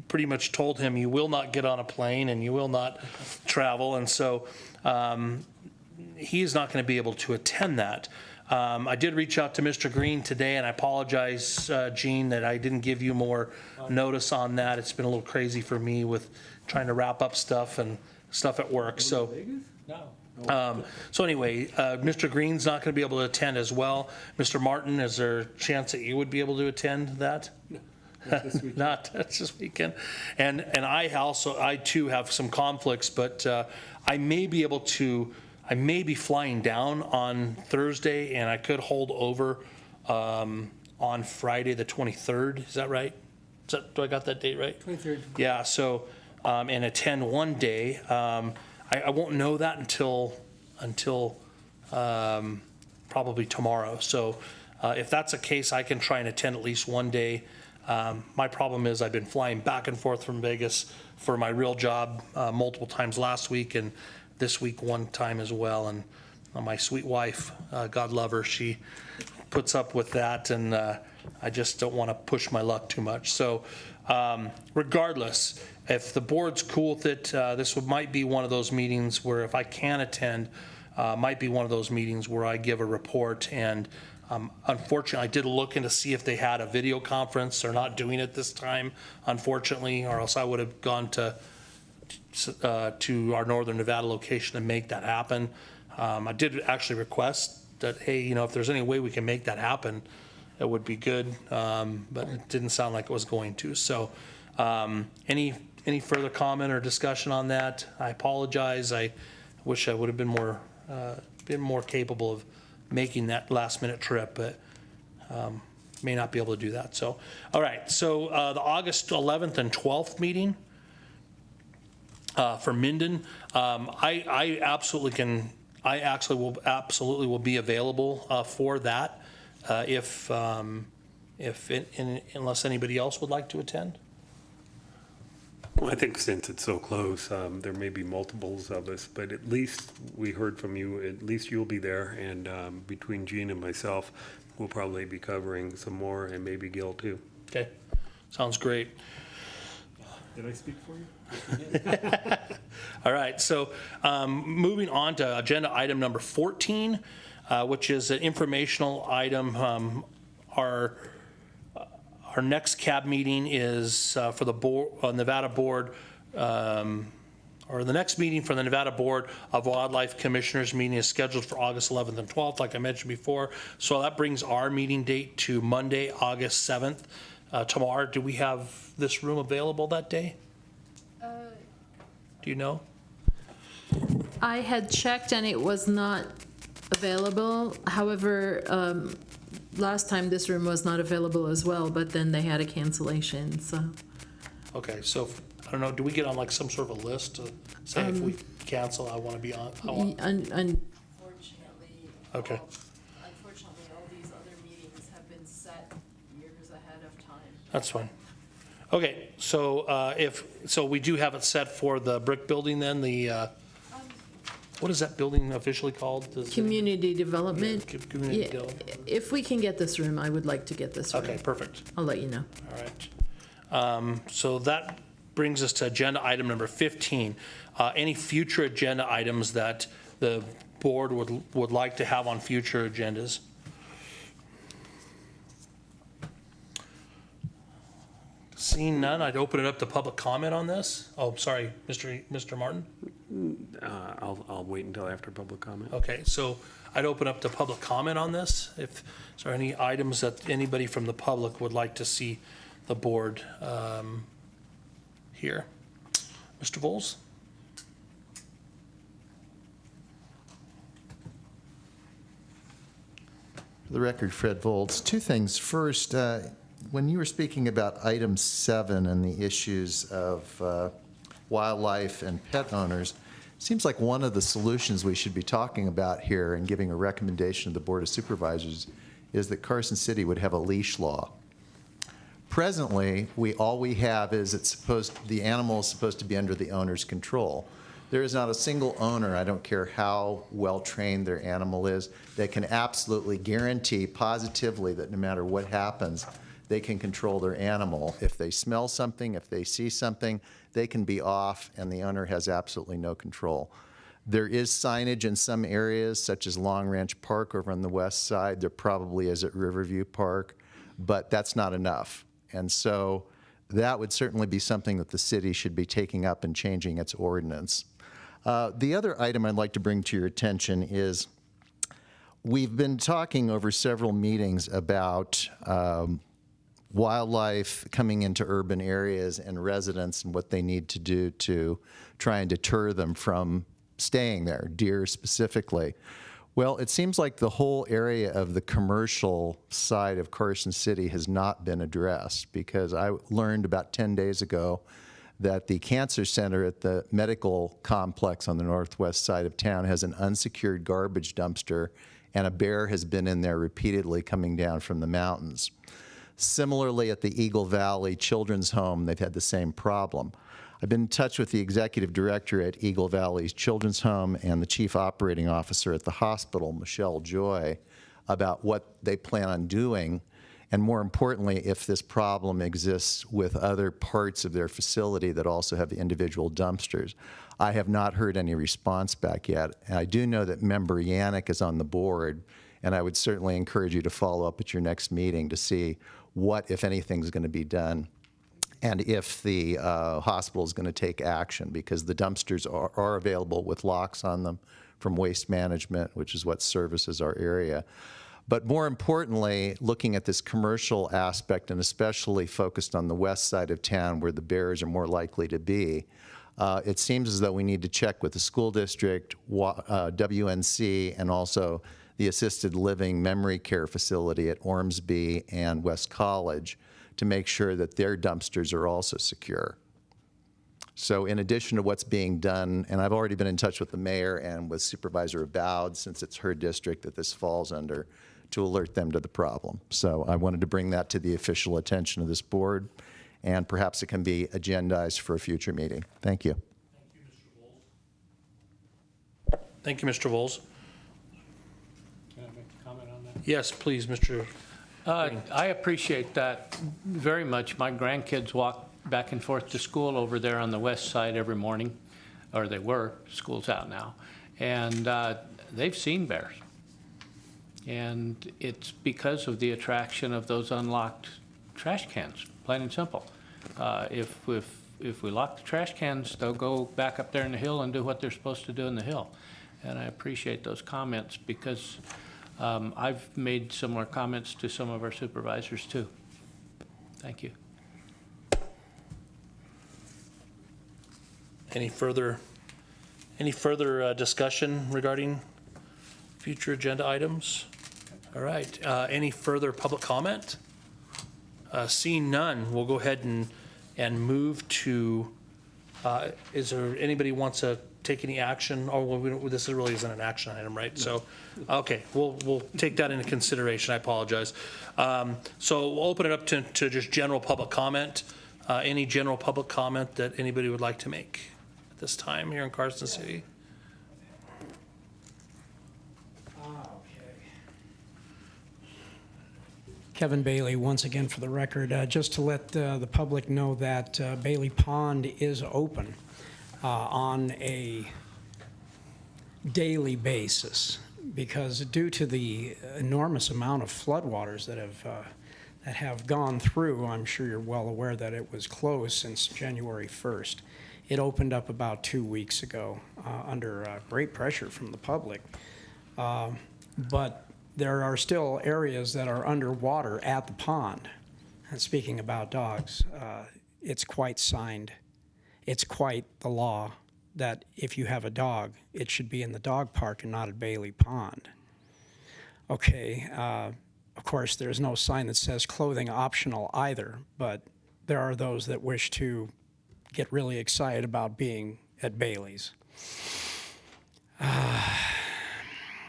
pretty much told him, you will not get on a plane and you will not travel, and so he is not going to be able to attend that. I did reach out to Mr. Green today, and I apologize, Gene, that I didn't give you more notice on that. It's been a little crazy for me with trying to wrap up stuff and stuff at work. So, so anyway, Mr. Green's not going to be able to attend as well. Mr. Martin, is there a chance that you would be able to attend that? No. Not this weekend. And I too have some conflicts, but I may be able to I may be flying down on Thursday, and I could hold over on Friday, the 23rd. Is that right? Do I got that date right? 23rd. Yeah, so, and attend one day. I won't know that until probably tomorrow. So if that's the case, I can try and attend at least one day. My problem is I've been flying back and forth from Vegas for my real job multiple times last week, and this week one time as well. And my sweet wife, God love her, she puts up with that, and I just don't want to push my luck too much. So regardless, if the board's cool with it, this might be one of those meetings where if I can attend, might be one of those meetings where I give a report. And unfortunately, I did look in to see if they had a video conference. They're not doing it this time, unfortunately, or else I would have gone to our Northern Nevada location to make that happen. I did actually request that, hey, you know, if there's any way we can make that happen, it would be good, but it didn't sound like it was going to. So any further comment or discussion on that? I apologize. I wish I would have been more capable of making that last minute trip, but may not be able to do that. So, all right, so the August 11th and 12th meeting for Minden, I actually will be available for that unless anybody else would like to attend. Well, I think since it's so close, there may be multiples of us, but at least we heard from you, at least you'll be there, and between Gene and myself, we'll probably be covering some more, and maybe Gil too. Okay, sounds great. Did I speak for you? All right, so moving on to agenda item number 14, which is an informational item. Our next CAB meeting is for the Nevada Board, or the next meeting for the Nevada Board of Wildlife Commissioners meeting is scheduled for August 11th and 12th, like I mentioned before. So that brings our meeting date to Monday, August 7th. Tomorrow, do we have this room available that day? Do you know? I had checked and it was not available. However, last time this room was not available as well, but then they had a cancellation, so. Okay, so I don't know, do we get on like some sort of a list to say if we cancel, I want to be on? Unfortunately, Okay. unfortunately, all these other meetings have been set years ahead of time. That's fine. Okay, so so we do have it set for the brick building then, what is that building officially called? Community development. Community Yeah, development. if we can get this room, I would like to get this room. Okay, perfect. I'll let you know. All right. So that brings us to agenda item number 15. Any future agenda items that the board would like to have on future agendas? Seeing none, I'd open it up to public comment on this. Oh, sorry, Mr. Martin? I'll wait until after public comment. Okay, so I'd open up to public comment on this. Is there any items that anybody from the public would like to see the board here? Mr. Vols? For the record, Fred Volz. Two things. First, when you were speaking about item 7 and the issues of wildlife and pet owners, seems like one of the solutions we should be talking about here and giving a recommendation to the Board of Supervisors is that Carson City would have a leash law. Presently, all we have is the animal is supposed to be under the owner's control. There is not a single owner, I don't care how well-trained their animal is, that can absolutely guarantee positively that no matter what happens, they can control their animal. If they smell something, if they see something, they can be off, and the owner has absolutely no control. There is signage in some areas, such as Long Ranch Park over on the west side. There probably is at Riverview Park, but that's not enough. And so that would certainly be something that the city should be taking up and changing its ordinance. The other item I'd like to bring to your attention is we've been talking over several meetings about wildlife coming into urban areas and residents and what they need to do to try and deter them from staying there, deer specifically. Well, it seems like the whole area of the commercial side of Carson City has not been addressed, because I learned about 10 days ago that the cancer center at the medical complex on the northwest side of town has an unsecured garbage dumpster, and a bear has been in there repeatedly coming down from the mountains. Similarly, at the Eagle Valley Children's Home, they've had the same problem. I've been in touch with the executive director at Eagle Valley's Children's Home and the chief operating officer at the hospital, Michelle Joy, about what they plan on doing, and more importantly, if this problem exists with other parts of their facility that also have individual dumpsters. I have not heard any response back yet. And I do know that member Yannick is on the board, and I would certainly encourage you to follow up at your next meeting to see what, if anything, is going to be done, and if the hospital is going to take action, because the dumpsters are available with locks on them from Waste Management, which is what services our area. But more importantly, looking at this commercial aspect, and especially focused on the west side of town where the bears are more likely to be, it seems as though we need to check with the school district, WNC, and also the assisted living memory care facility at Ormsby and West College to make sure that their dumpsters are also secure. So in addition to what's being done, and I've already been in touch with the mayor and with Supervisor Abowd, since it's her district that this falls under, to alert them to the problem. So I wanted to bring that to the official attention of this board, and perhaps it can be agendized for a future meeting. Thank you. Thank you, Mr. Vols. Can I make a comment on that? Yes, please, Mr. I appreciate that very much. My grandkids walk back and forth to school over there on the west side every morning, or they were. School's out now. And they've seen bears. And it's because of the attraction of those unlocked trash cans, plain and simple. If we lock the trash cans, they'll go back up there in the hill and do what they're supposed to do in the hill. And I appreciate those comments, because I've made similar comments to some of our supervisors too. Thank you. Any further discussion regarding future agenda items? All right, any further public comment? Seeing none, we'll go ahead and move to, is there anybody wants to take any action? Oh, well, this really isn't an action item, right? So, okay, we'll take that into consideration. I apologize. So we'll open it up to just general public comment. Any general public comment that anybody would like to make at this time here in Carson City? Kevin Bailey, once again for the record, just to let the public know that Bailey Pond is open on a daily basis, because due to the enormous amount of floodwaters that have gone through, I'm sure you're well aware that it was closed since January 1st. It opened up about 2 weeks ago under great pressure from the public. But there are still areas that are underwater at the pond. And speaking about dogs, it's quite signed. It's quite the law that if you have a dog, it should be in the dog park and not at Bailey Pond. Okay, of course, there's no sign that says clothing optional either, but there are those that wish to get really excited about being at Bailey's.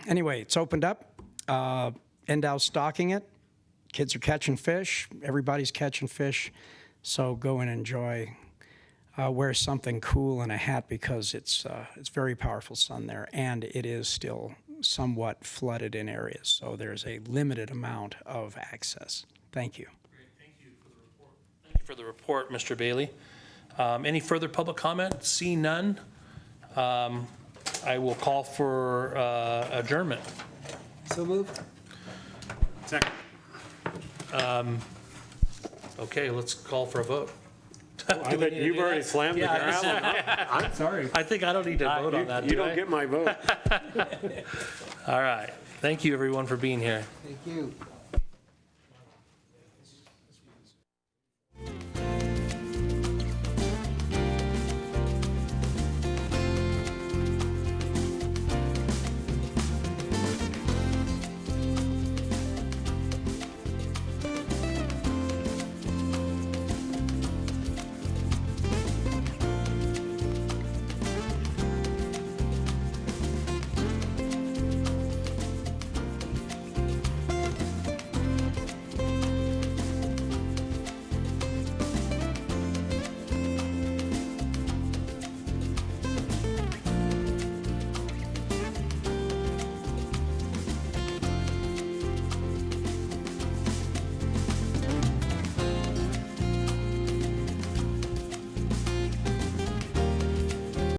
Anyway, it's opened up. Endow's stocking it. Kids are catching fish. Everybody's catching fish. So go and enjoy. Wear something cool and a hat, because it's very powerful sun there, and it is still somewhat flooded in areas. So there's a limited amount of access. Thank you. Great. Thank you for the report. Thank you for the report, Mr. Bailey. Any further public comment? See none. I will call for adjournment. So moved. Second. Okay, let's call for a vote. I bet you've already slammed the gavel. I'm sorry. I think I don't need to vote on that, You do don't I? get my vote. All right. Thank you, everyone, for being here. Thank you.